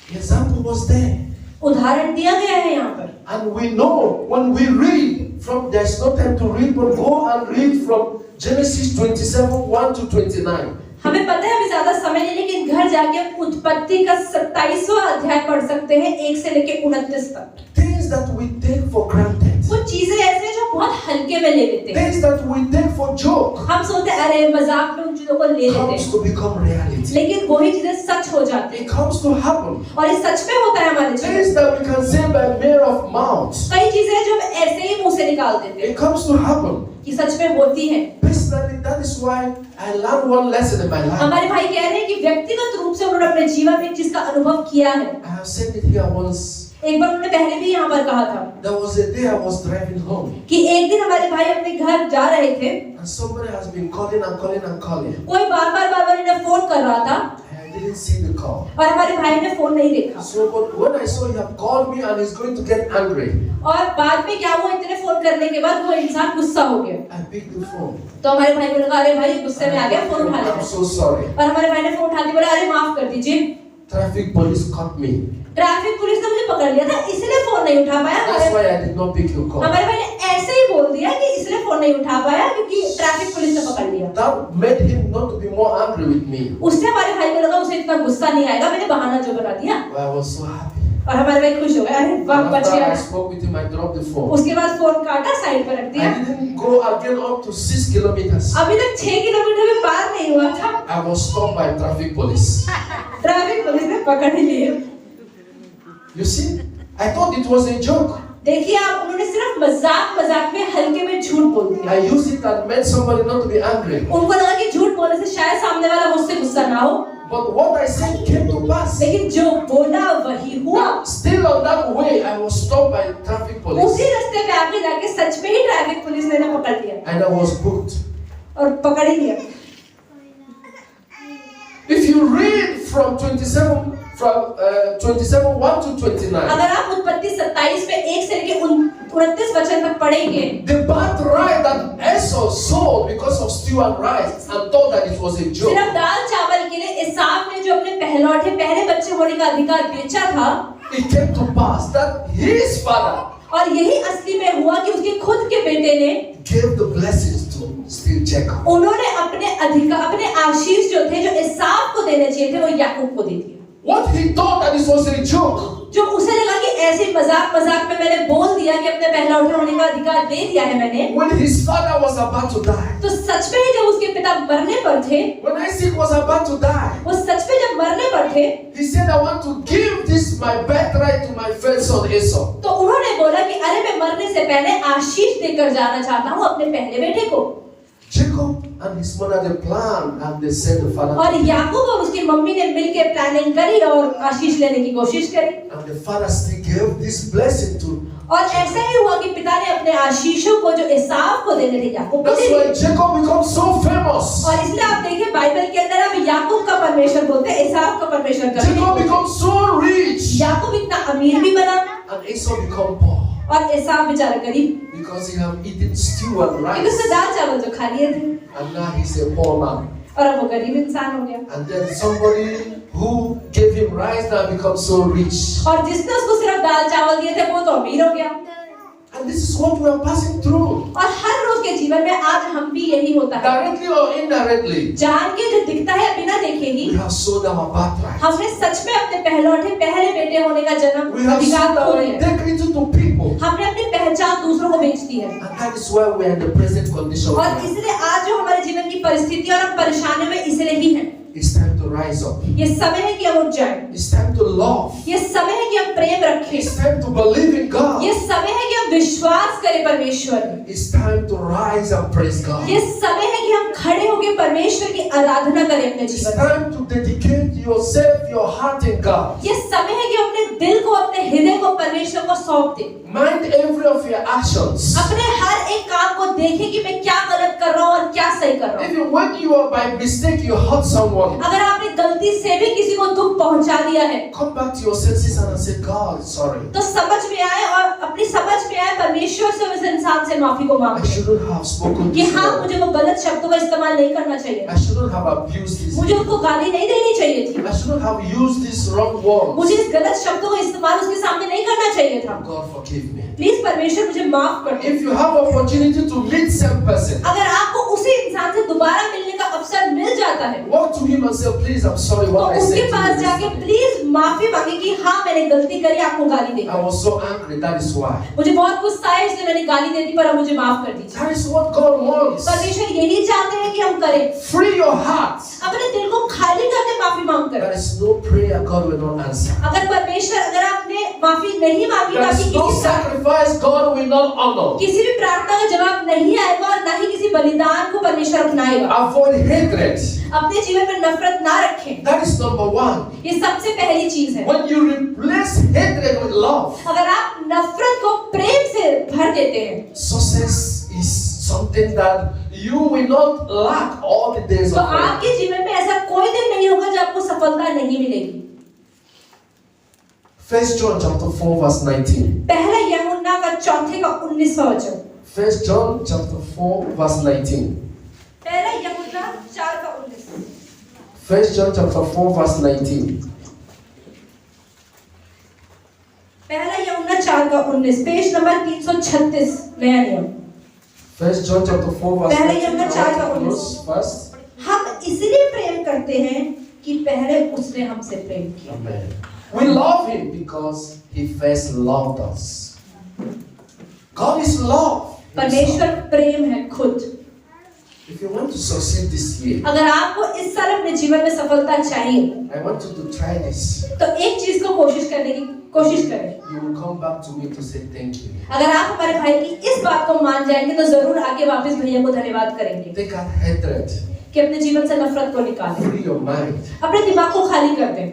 [SPEAKER 1] The example was there.
[SPEAKER 2] उदाहरण दिया गया है यहाँ पर।
[SPEAKER 1] And we know when we read from, there's no time to read, but go and read from Genesis 27, 1 to 29.
[SPEAKER 2] हमें पता है अभी ज्यादा समय नहीं, लेकिन घर जाके हम उत्पत्ति का 27वां अध्याय पढ़ सकते हैं 1 से लेके 29 तक।
[SPEAKER 1] Things that we take for granted.
[SPEAKER 2] कुछ चीजें ऐसे हैं जो बहुत हल्के में ले लेते हैं।
[SPEAKER 1] Things that we take for joke
[SPEAKER 2] हम सोचते हैं अरे मजाक में उन चीजों को ले लेते
[SPEAKER 1] comes
[SPEAKER 2] हैं,
[SPEAKER 1] to become reality.
[SPEAKER 2] लेकिन वही चीजें सच हो जाती
[SPEAKER 1] It
[SPEAKER 2] हैं
[SPEAKER 1] comes to happen.
[SPEAKER 2] और ये सच में होता है हमारे जीवन में।
[SPEAKER 1] Things that we can say by mere of mouth.
[SPEAKER 2] कई चीजें हैं जो हम ऐसे ही मुंह से निकाल देते हैं
[SPEAKER 1] It comes to happen.
[SPEAKER 2] कि सच में होती हैं।
[SPEAKER 1] Personally, that is why I learned one lesson in my life.
[SPEAKER 2] हमारे भाई कह रहे हैं कि व्यक्तिगत रूप से उन्होंने अपने जीवन में एक चीज का अनुभव किया है।
[SPEAKER 1] I have said it here once.
[SPEAKER 2] एक बार उन्होंने पहले भी यहाँ पर कहा था
[SPEAKER 1] There was a day I was driving home.
[SPEAKER 2] कि एक दिन हमारे भाई अपने घर जा रहे थे,
[SPEAKER 1] And somebody has been calling and calling and calling.
[SPEAKER 2] कोई बार-बार इन्हें फोन कर रहा था
[SPEAKER 1] I didn't see the call.
[SPEAKER 2] और हमारे भाई ने फोन नहीं देखा।
[SPEAKER 1] So, but when I saw he had called me and he's going to get angry,
[SPEAKER 2] और बाद में क्या हुआ, इतने फोन करने के बाद वो इंसान गुस्सा हो गया।
[SPEAKER 1] I picked the phone.
[SPEAKER 2] तो हमारे भाई को लगा अरे भाई गुस्से में आ गया, फोन उठा
[SPEAKER 1] I'm
[SPEAKER 2] लेना।
[SPEAKER 1] so sorry.
[SPEAKER 2] और हमारे भाई ने फोन उठा दिया, बोला अरे माफ कर दीजिए,
[SPEAKER 1] Traffic police caught me.
[SPEAKER 2] Traffic police ने मुझे पकड़ लिया था इसलिए फोन नहीं उठा पाया।
[SPEAKER 1] That's why I did not pick your call.
[SPEAKER 2] हमारे भाई ने ऐसे ही बोल दिया कि इसलिए फोन नहीं उठा पाया क्योंकि ट्रैफिक पुलिस ने पकड़ लिया।
[SPEAKER 1] That made him not to be more angry with me.
[SPEAKER 2] उससे हमारे भाई को लगा उसे इतना गुस्सा नहीं आएगा, मैंने बहाना जो बना दिया।
[SPEAKER 1] But I was so happy.
[SPEAKER 2] और हमारे भाई खुश हो गए, अरे वाह बच
[SPEAKER 1] After
[SPEAKER 2] गया।
[SPEAKER 1] I spoke with him, I dropped the phone.
[SPEAKER 2] उसके बाद फोन काटा, साइड पर रख दिया।
[SPEAKER 1] I didn't go again up to 6 kilometers.
[SPEAKER 2] अभी तक 6 किलोमीटर भी पार नहीं हुआ था,
[SPEAKER 1] I was stopped by traffic police.
[SPEAKER 2] Traffic police ने पकड़ ही लिया।
[SPEAKER 1] You see, I thought it was a joke.
[SPEAKER 2] देखिए आप, उन्होंने सिर्फ मजाक में हल्के में झूठ बोल दिया।
[SPEAKER 1] I used it and made somebody not to be angry.
[SPEAKER 2] उनको लगा कि झूठ बोलने से शायद सामने वाला मुझसे गुस्सा ना हो,
[SPEAKER 1] But what I said came to pass.
[SPEAKER 2] लेकिन जो बोला वही हुआ।
[SPEAKER 1] Still on that way, I was stopped by traffic police.
[SPEAKER 2] उसी रास्ते पे आगे जाके सच में ही ट्रैफिक पुलिस ने ना पकड़ लिया
[SPEAKER 1] And I was booked.
[SPEAKER 2] और पकड़ ही लिया।
[SPEAKER 1] If you read from 27 1 to 29,
[SPEAKER 2] अगर आप उत्पत्ति 27 में 1 से लेके 29 वचन तक पढ़ेंगे,
[SPEAKER 1] the birthright that Esau sold because of stew and rice and thought that it was a joke.
[SPEAKER 2] सिर्फ दाल चावल के लिए एसाव ने जो अपने पहलौठे पहले बच्चे होने का अधिकार बेचा था,
[SPEAKER 1] It came to pass that his father
[SPEAKER 2] और यही असली में हुआ कि उसके खुद के बेटे ने
[SPEAKER 1] gave the blessings to still Jacob.
[SPEAKER 2] उन्होंने अपने अधिकार, अपने आशीष जो थे जो एसाव को देने चाहिए थे, वो याकूब को दे दिए।
[SPEAKER 1] What he thought that this was a joke
[SPEAKER 2] जो उसे लगा कि ऐसे मजाक मजाक में मैंने बोल दिया कि अपने पहला उठा होने का अधिकार दे दिया है मैंने,
[SPEAKER 1] when his father was about to die,
[SPEAKER 2] तो सच में ही जब उसके पिता मरने पर थे,
[SPEAKER 1] when Isaac was about to die,
[SPEAKER 2] वो सच में जब मरने पर थे,
[SPEAKER 1] he said, I want to give this my birthright to my first son Esau.
[SPEAKER 2] तो उन्होंने बोला कि अरे मैं मरने से पहले आशीष देकर जाना चाहता हूँ अपने पहले बेटे को।
[SPEAKER 1] Jacob and his mother they planned and they said the father.
[SPEAKER 2] और याकूब और उसकी मम्मी ने मिलकर प्लानिंग करी और आशीष लेने की कोशिश करी।
[SPEAKER 1] And the father still gave this blessing to.
[SPEAKER 2] और ऐसा ही हुआ कि पिता ने अपने आशीषों को जो एसाव को देने थे याकूब को दे
[SPEAKER 1] That's
[SPEAKER 2] दिए।
[SPEAKER 1] why Jacob becomes so famous.
[SPEAKER 2] और इसलिए आप देखिए बाइबल के अंदर अब याकूब का परमेश्वर बोलते हैं, एसाव का परमेश्वर कभी नहीं
[SPEAKER 1] Jacob
[SPEAKER 2] बोलते।
[SPEAKER 1] becomes so rich.
[SPEAKER 2] याकूब इतना अमीर भी बना
[SPEAKER 1] And Esau become poor.
[SPEAKER 2] और एसाव बेचारा गरीब,
[SPEAKER 1] Because he have eaten stew and
[SPEAKER 2] क्योंकि उसने
[SPEAKER 1] rice.
[SPEAKER 2] दाल चावल जो खा लिए थे
[SPEAKER 1] And now he's a poor man.
[SPEAKER 2] और अब वो गरीब इंसान हो गया।
[SPEAKER 1] And then somebody who gave him rice now becomes so rich.
[SPEAKER 2] और जिसने उसको सिर्फ दाल चावल दिए थे वो तो अमीर हो गया।
[SPEAKER 1] And this is what we are passing through.
[SPEAKER 2] और हर रोज के जीवन में आज हम भी यही होता है,
[SPEAKER 1] Directly or indirectly.
[SPEAKER 2] जान के जो दिखता है बिना देखे ही
[SPEAKER 1] We have sold our birthright.
[SPEAKER 2] हमने सच में अपने पहलौठे पहले बेटे होने का जन्म
[SPEAKER 1] We have
[SPEAKER 2] अधिकार
[SPEAKER 1] sold
[SPEAKER 2] खो
[SPEAKER 1] our
[SPEAKER 2] लिया।
[SPEAKER 1] integrity to people.
[SPEAKER 2] हमने अपनी पहचान दूसरों को बेच दी है।
[SPEAKER 1] And that is why we are in the present condition.
[SPEAKER 2] और इसलिए आज जो हमारे जीवन की परिस्थिति और हम परेशानियों में इसलिए ही हैं।
[SPEAKER 1] It's time to rise up.
[SPEAKER 2] ये समय है कि हम उठ जाएं।
[SPEAKER 1] It's time to love.
[SPEAKER 2] ये समय है कि हम प्रेम रखें।
[SPEAKER 1] It's time to believe in God.
[SPEAKER 2] ये समय है कि हम विश्वास करें परमेश्वर में।
[SPEAKER 1] It's time to rise and praise God.
[SPEAKER 2] ये समय है कि हम खड़े होकर परमेश्वर की आराधना करें अपने
[SPEAKER 1] It's
[SPEAKER 2] जीवन में।
[SPEAKER 1] time to dedicate yourself, your heart in God.
[SPEAKER 2] ये समय है कि अपने दिल को, अपने हृदय को परमेश्वर को सौंप दें।
[SPEAKER 1] Mind every of your actions.
[SPEAKER 2] अपने हर एक काम को देखें कि मैं क्या गलत कर रहा हूँ और क्या सही कर रहा हूँ।
[SPEAKER 1] Even when you are by mistake you hurt someone,
[SPEAKER 2] अगर आपने गलती से भी किसी को दुख पहुंचा दिया है,
[SPEAKER 1] come back to your senses and say, God, sorry.
[SPEAKER 2] तो समझ में आए और अपनी समझ में आए परमेश्वर से उस इंसान से माफी को
[SPEAKER 1] I
[SPEAKER 2] मांगे
[SPEAKER 1] shouldn't have spoken
[SPEAKER 2] कि
[SPEAKER 1] this
[SPEAKER 2] हाँ
[SPEAKER 1] word.
[SPEAKER 2] मुझे वो गलत शब्दों का इस्तेमाल नहीं करना चाहिए,
[SPEAKER 1] I shouldn't have abused this.
[SPEAKER 2] मुझे उसको गाली नहीं देनी चाहिए थी,
[SPEAKER 1] I shouldn't have used this wrong word.
[SPEAKER 2] मुझे इस गलत शब्दों का इस्तेमाल उसके सामने नहीं करना चाहिए था।
[SPEAKER 1] God forgive me.
[SPEAKER 2] प्लीज परमेश्वर मुझे माफ कर दे।
[SPEAKER 1] If you have opportunity to meet same person,
[SPEAKER 2] अगर आपको उसी इंसान से दोबारा मिलने का अवसर मिल जाता है
[SPEAKER 1] walk to him and say, please, I'm sorry
[SPEAKER 2] तो
[SPEAKER 1] what I
[SPEAKER 2] उसके
[SPEAKER 1] said to
[SPEAKER 2] पास
[SPEAKER 1] you
[SPEAKER 2] जाके
[SPEAKER 1] yesterday.
[SPEAKER 2] प्लीज माफी मांगे कि हाँ मैंने गलती करी, आपको गाली दी,
[SPEAKER 1] I was so angry, that is why.
[SPEAKER 2] मुझे बहुत गुस्सा है इसलिए मैंने गाली दे दी, पर अब मुझे माफ कर दीजिए।
[SPEAKER 1] That is what God wants.
[SPEAKER 2] परमेश्वर यही चाहते हैं कि हम करें,
[SPEAKER 1] Free your heart.
[SPEAKER 2] अपने दिल को खाली करके माफी मांग कर।
[SPEAKER 1] There is no prayer God will not answer.
[SPEAKER 2] अगर परमेश्वर, अगर आपने माफी नहीं मांगी,
[SPEAKER 1] There
[SPEAKER 2] ताकि
[SPEAKER 1] is no sacrifice God will not honor.
[SPEAKER 2] किसी भी प्रार्थना का जवाब नहीं आएगा और ना ही किसी बलिदान को परमेश्वर अपनाएगा।
[SPEAKER 1] Avoid hatred.
[SPEAKER 2] अपने जीवन में नफरत ना रखें,
[SPEAKER 1] That is number one.
[SPEAKER 2] ये सबसे पहली चीज है।
[SPEAKER 1] When you replace hatred with love,
[SPEAKER 2] अगर आप नफरत को प्रेम से भर देते हैं,
[SPEAKER 1] success is something that you will not lack all the days
[SPEAKER 2] तो
[SPEAKER 1] of life.
[SPEAKER 2] आपके जीवन में ऐसा कोई दिन नहीं होगा जब आपको सफलता नहीं मिलेगी।
[SPEAKER 1] 1 John chapter 4 verse 19.
[SPEAKER 2] पहला यूहन्ना का 4:19 वचन।
[SPEAKER 1] 1 John chapter 4 verse 19.
[SPEAKER 2] पहला यूहन्ना 4:19।
[SPEAKER 1] 1 John chapter 4 verse 19.
[SPEAKER 2] पहला यूहन्ना 4:19, पेज नंबर 336 नया नियम।
[SPEAKER 1] 1 John chapter 4 verse
[SPEAKER 2] पहले
[SPEAKER 1] 19.
[SPEAKER 2] यूहन्ना 4:19।
[SPEAKER 1] First.
[SPEAKER 2] हम इसलिए प्रेम करते हैं कि पहले उसने हमसे प्रेम किया।
[SPEAKER 1] Amen. We love him because he first loved us. God is love.
[SPEAKER 2] परमेश्वर प्रेम है खुद।
[SPEAKER 1] If you want to succeed this year,
[SPEAKER 2] अगर आपको इस साल अपने जीवन में सफलता चाहिए,
[SPEAKER 1] I want you to try this.
[SPEAKER 2] तो एक चीज को कोशिश करने की कोशिश करें।
[SPEAKER 1] You will come back to me to say thank you.
[SPEAKER 2] अगर आप हमारे भाई की इस बात को मान जाएंगे तो जरूर आगे वापस भैया को धन्यवाद करेंगे
[SPEAKER 1] Take out hatred.
[SPEAKER 2] कि अपने जीवन से नफरत को निकालें,
[SPEAKER 1] Free your mind.
[SPEAKER 2] अपने दिमाग को खाली कर दें।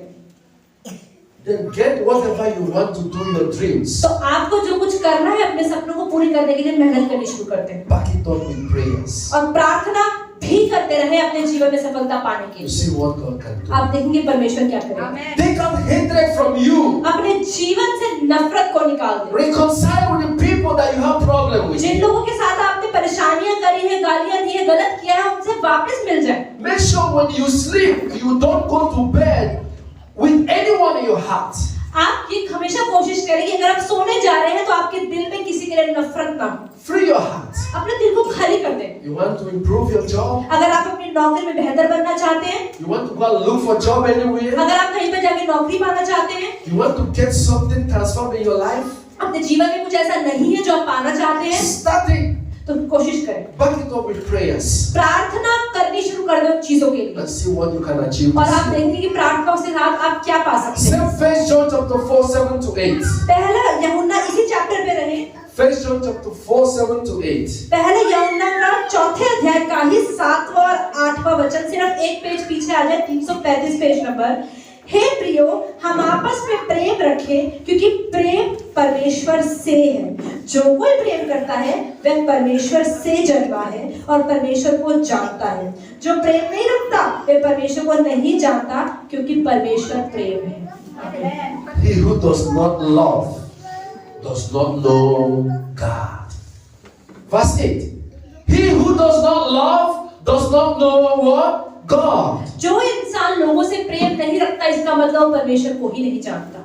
[SPEAKER 1] Then get whatever you want to do your dreams.
[SPEAKER 2] तो आपको जो कुछ करना है अपने सपनों को पूरी करने के लिए मेहनत करनी शुरू करते हैं
[SPEAKER 1] Back it up with prayers.
[SPEAKER 2] और प्रार्थना भी करते रहे अपने जीवन में सफलता पाने के
[SPEAKER 1] You
[SPEAKER 2] लिए।
[SPEAKER 1] see what God can do.
[SPEAKER 2] आप देखेंगे परमेश्वर क्या करेगा।
[SPEAKER 1] Take out hatred from you.
[SPEAKER 2] अपने जीवन से नफरत को निकाल दें।
[SPEAKER 1] Reconcile with the people that you have problem with.
[SPEAKER 2] जिन लोगों के साथ आपने परेशानियां करी है, गालियां दी है, गलत किया है, उनसे वापस मिल जाए।
[SPEAKER 1] Make sure when you sleep, you don't go to bed with anyone in your heart.
[SPEAKER 2] आप ये हमेशा कोशिश करें कि अगर आप सोने जा रहे हैं तो आपके दिल में किसी के लिए नफरत ना हो।
[SPEAKER 1] Free your heart.
[SPEAKER 2] अपने दिल को खाली कर दे।
[SPEAKER 1] You want to improve your job?
[SPEAKER 2] अगर आप अपनी नौकरी में बेहतर बनना चाहते हैं,
[SPEAKER 1] You want to go and look for job anywhere?
[SPEAKER 2] अगर आप कहीं पर जाके नौकरी पाना चाहते हैं,
[SPEAKER 1] You want to get something transformed in your life?
[SPEAKER 2] अपने जीवन में कुछ ऐसा नहीं है जो आप पाना चाहते हैं,
[SPEAKER 1] Start it.
[SPEAKER 2] तो कोशिश करें।
[SPEAKER 1] Back it up with prayers.
[SPEAKER 2] प्रार्थना करनी शुरू कर दो चीजों के लिए,
[SPEAKER 1] And see what you can achieve.
[SPEAKER 2] और आप देखेंगे कि प्रार्थनाओं से साथ आप क्या पा सकते हैं।
[SPEAKER 1] Same 1 John chapter 4, 7 to 8.
[SPEAKER 2] पहला यूहन्ना इसी चैप्टर पे रहे।
[SPEAKER 1] 1 John chapter 4, 7 to 8.
[SPEAKER 2] पहले यूहन्ना का चौथे अध्याय का ही 7वां और 8वां वचन, सिर्फ एक पेज पीछे आ जाए, 335 पेज नंबर। हे प्रियो, हम आपस में प्रेम रखें, क्योंकि प्रेम परमेश्वर से है। जो कोई प्रेम करता है वह परमेश्वर से जन्मा है और परमेश्वर को जानता है। जो प्रेम नहीं रखता वह परमेश्वर को नहीं जानता, क्योंकि परमेश्वर प्रेम है।
[SPEAKER 1] He who does not love does not know God. Verse 8. He who does not love does not know what? God.
[SPEAKER 2] जो इंसान लोगों से प्रेम नहीं रखता, इसका मतलब परमेश्वर को ही नहीं जानता।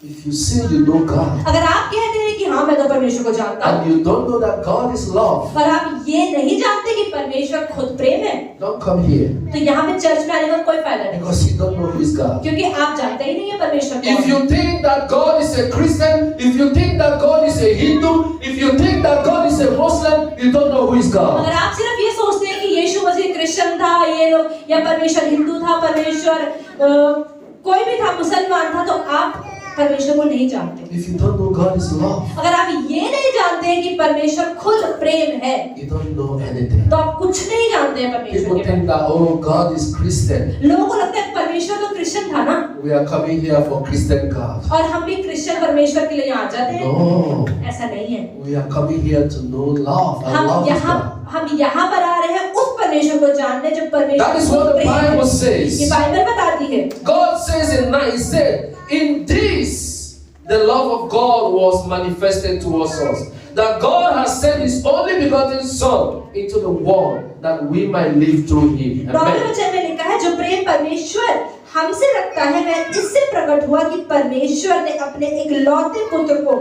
[SPEAKER 1] If you say you know God
[SPEAKER 2] अगर आप कहते हैं कि हाँ मैं तो परमेश्वर को जानता हूँ,
[SPEAKER 1] and you don't know that God is love,
[SPEAKER 2] और आप ये नहीं जानते कि परमेश्वर खुद प्रेम है,
[SPEAKER 1] don't come here
[SPEAKER 2] तो यहाँ पे चर्च में आने का कोई फायदा नहीं,
[SPEAKER 1] because you don't know who is God.
[SPEAKER 2] क्योंकि आप जानते ही नहीं है परमेश्वर कौन
[SPEAKER 1] If
[SPEAKER 2] है।
[SPEAKER 1] you think that God is a Christian, if you think that God is a Hindu, if you think that God is a Muslim, you don't know who is God.
[SPEAKER 2] अगर आप सिर्फ ये सोचते हैं कि यीशु मसीह क्रिश्चियन था, ये लोग, या परमेश्वर हिंदू था, परमेश्वर कोई भी था, मुसलमान था, तो आप परमेश्वर को नहीं जानते।
[SPEAKER 1] If you don't know God is love,
[SPEAKER 2] अगर आप ये नहीं जानते हैं कि परमेश्वर खुद प्रेम है,
[SPEAKER 1] you don't know anything.
[SPEAKER 2] तो आप कुछ नहीं जानते हैं परमेश्वर
[SPEAKER 1] People
[SPEAKER 2] के बारे
[SPEAKER 1] think that, oh, God is Christian.
[SPEAKER 2] में। लोगों को लगता है परमेश्वर तो क्रिश्चियन था ना,
[SPEAKER 1] We are coming here for Christian God.
[SPEAKER 2] और हम भी क्रिश्चियन परमेश्वर के लिए यहाँ आ जाते हैं।
[SPEAKER 1] No,
[SPEAKER 2] ऐसा नहीं है।
[SPEAKER 1] we are coming here to know love. And love is God.
[SPEAKER 2] हम यहाँ पर आ रहे हैं उस परमेश्वर को जानने जो परमेश्वर
[SPEAKER 1] That is what the
[SPEAKER 2] प्रेम है।
[SPEAKER 1] Bible says.
[SPEAKER 2] ये बाइबल बताती है।
[SPEAKER 1] God says in 9, He said, in this the love of God was manifested towards us. That God has sent His only begotten Son into the world that we might live through Him.
[SPEAKER 2] 9वें वचन में लिखा है, जो प्रेम परमेश्वर हमसे रखता है वह इससे प्रकट हुआ कि परमेश्वर ने अपने एक लौते पुत्र को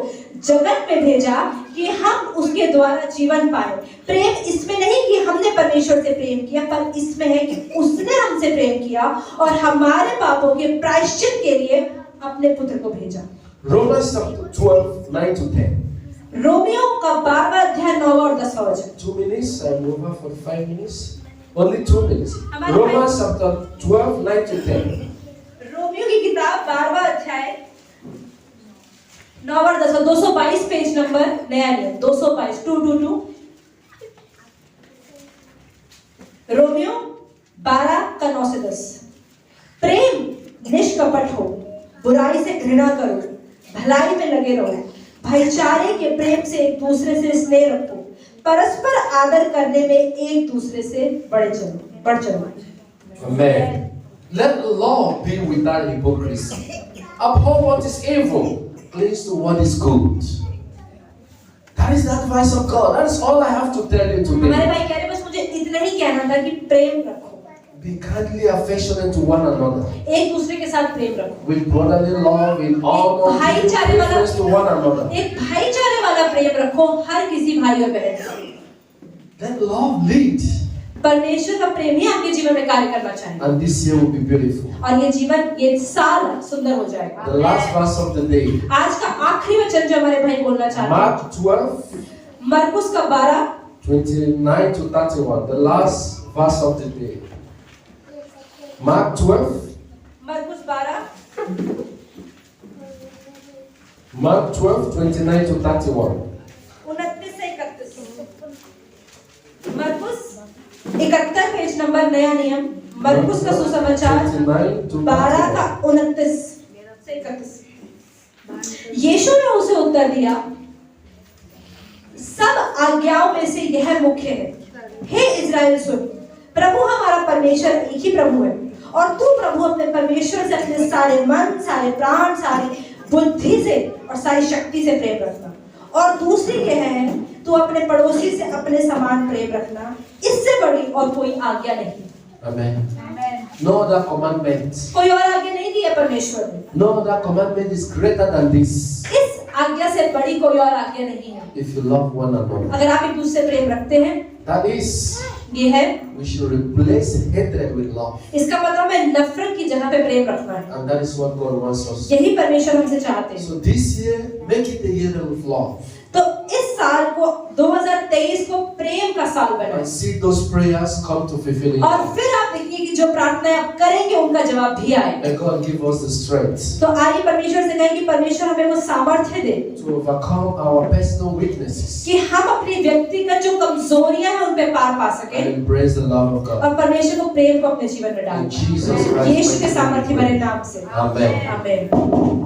[SPEAKER 2] जगत में भेजा कि हम उसके द्वारा जीवन पाए। प्रेम इसमें नहीं कि हमने परमेश्वर से प्रेम किया, पर इसमें है कि उसने हमसे प्रेम किया और हमारे पापों के प्रायश्चित के लिए अपने पुत्र को भेजा।
[SPEAKER 1] Romans chapter 12, 9 to 10.
[SPEAKER 2] रोमियो का 12वां अध्याय 9 और 10 वचन।
[SPEAKER 1] 2 minutes, I'm over for 5 minutes. Only 2 minutes.
[SPEAKER 2] हमारे
[SPEAKER 1] Romans chapter 12, 9 to 10.
[SPEAKER 2] रोमियो की किताब 12वां अध्याय 9 और 10, 222 पेज नंबर, नया नियम 222 222। रोमियो 12 का 9 से 10। प्रेम निष्कपट हो, बुराई से घृणा करो, भलाई में लगे रहो, भाईचारे के प्रेम से एक दूसरे से स्नेह रखो, परस्पर आदर करने में एक दूसरे से बढ़ चलो।
[SPEAKER 1] Amen. Let love be without hypocrisy. Abhor what is evil, cling to what is good. That is the advice of God. That is all I have to tell you
[SPEAKER 2] हमारे
[SPEAKER 1] today.
[SPEAKER 2] भाई कह रहे बस मुझे इतना ही कहना था कि प्रेम रखो,
[SPEAKER 1] Be kindly affectionate to one another.
[SPEAKER 2] एक दूसरे के साथ प्रेम रखो,
[SPEAKER 1] With brotherly love, in honor, giving preference to one another.
[SPEAKER 2] एक भाईचारे वाला प्रेम रखो हर किसी भाई और बहन से।
[SPEAKER 1] Let love lead.
[SPEAKER 2] परमेश्वर का प्रेम ही आपके जीवन में कार्य करना चाहिए,
[SPEAKER 1] And this year will be beautiful.
[SPEAKER 2] और ये जीवन, ये साल सुंदर हो जाएगा।
[SPEAKER 1] The last verse of the day.
[SPEAKER 2] आज का आखिरी वचन जो हमारे भाई बोलना चाहते हैं,
[SPEAKER 1] Mark 12,
[SPEAKER 2] मरकुस का 12
[SPEAKER 1] 29 to 31. The last verse of the day. Mark 12.
[SPEAKER 2] मरकुस 12
[SPEAKER 1] Mark 12, 29 to 31.
[SPEAKER 2] 29 से 31। मरकुस 71 पेज नंबर, नया नियम, मरकुस का सुसमाचार
[SPEAKER 1] 29 to
[SPEAKER 2] 12 का
[SPEAKER 1] 31.
[SPEAKER 2] 29 से 31। यीशु ने उसे उत्तर दिया, सब आज्ञाओं में से यह मुख्य है, हे इज़राइल सुन, प्रभु हमारा परमेश्वर एक ही प्रभु है, और तू प्रभु अपने परमेश्वर से अपने सारे मन, सारे प्राण, सारी बुद्धि से और सारी शक्ति से प्रेम रखना, और दूसरी यह है, तू अपने पड़ोसी से अपने समान प्रेम रखना, इससे बड़ी और कोई आज्ञा नहीं।
[SPEAKER 1] Amen. No other commandment.
[SPEAKER 2] कोई और आज्ञा नहीं दी है परमेश्वर ने।
[SPEAKER 1] No other commandment is greater than this.
[SPEAKER 2] इस आज्ञा से से बड़ी कोई और आज्ञा नहीं है।
[SPEAKER 1] If you love one another,
[SPEAKER 2] अगर आप एक दूसरे से प्रेम रखते हैं,
[SPEAKER 1] that is,
[SPEAKER 2] ये है,
[SPEAKER 1] we should replace hatred with love.
[SPEAKER 2] इसका मतलब है नफरत की जगह पे प्रेम रखना है।
[SPEAKER 1] And that is what God wants us.
[SPEAKER 2] यही परमेश्वर हमसे चाहते हैं।
[SPEAKER 1] So this year, make it a year of love.
[SPEAKER 2] तो इस साल को 2023 को प्रेम का साल बनाएं।
[SPEAKER 1] And see those prayers come to fulfilling.
[SPEAKER 2] और फिर आप देखिए कि जो प्रार्थनाएं आप करेंगे उनका जवाब भी आए।
[SPEAKER 1] And God give us the strength
[SPEAKER 2] तो आइए परमेश्वर से कहें कि परमेश्वर हमें वो सामर्थ्य दे
[SPEAKER 1] to overcome our personal weaknesses
[SPEAKER 2] कि हम अपनी व्यक्तिगत जो कमजोरियां हैं उन पे पार पा
[SPEAKER 1] and
[SPEAKER 2] सकें
[SPEAKER 1] embrace the love of God.
[SPEAKER 2] और परमेश्वर को प्रेम को अपने जीवन में
[SPEAKER 1] In
[SPEAKER 2] डालें।
[SPEAKER 1] Jesus Christ.
[SPEAKER 2] यीशु के सामर्थ्य भरे नाम से।
[SPEAKER 1] Amen.
[SPEAKER 2] आमीन।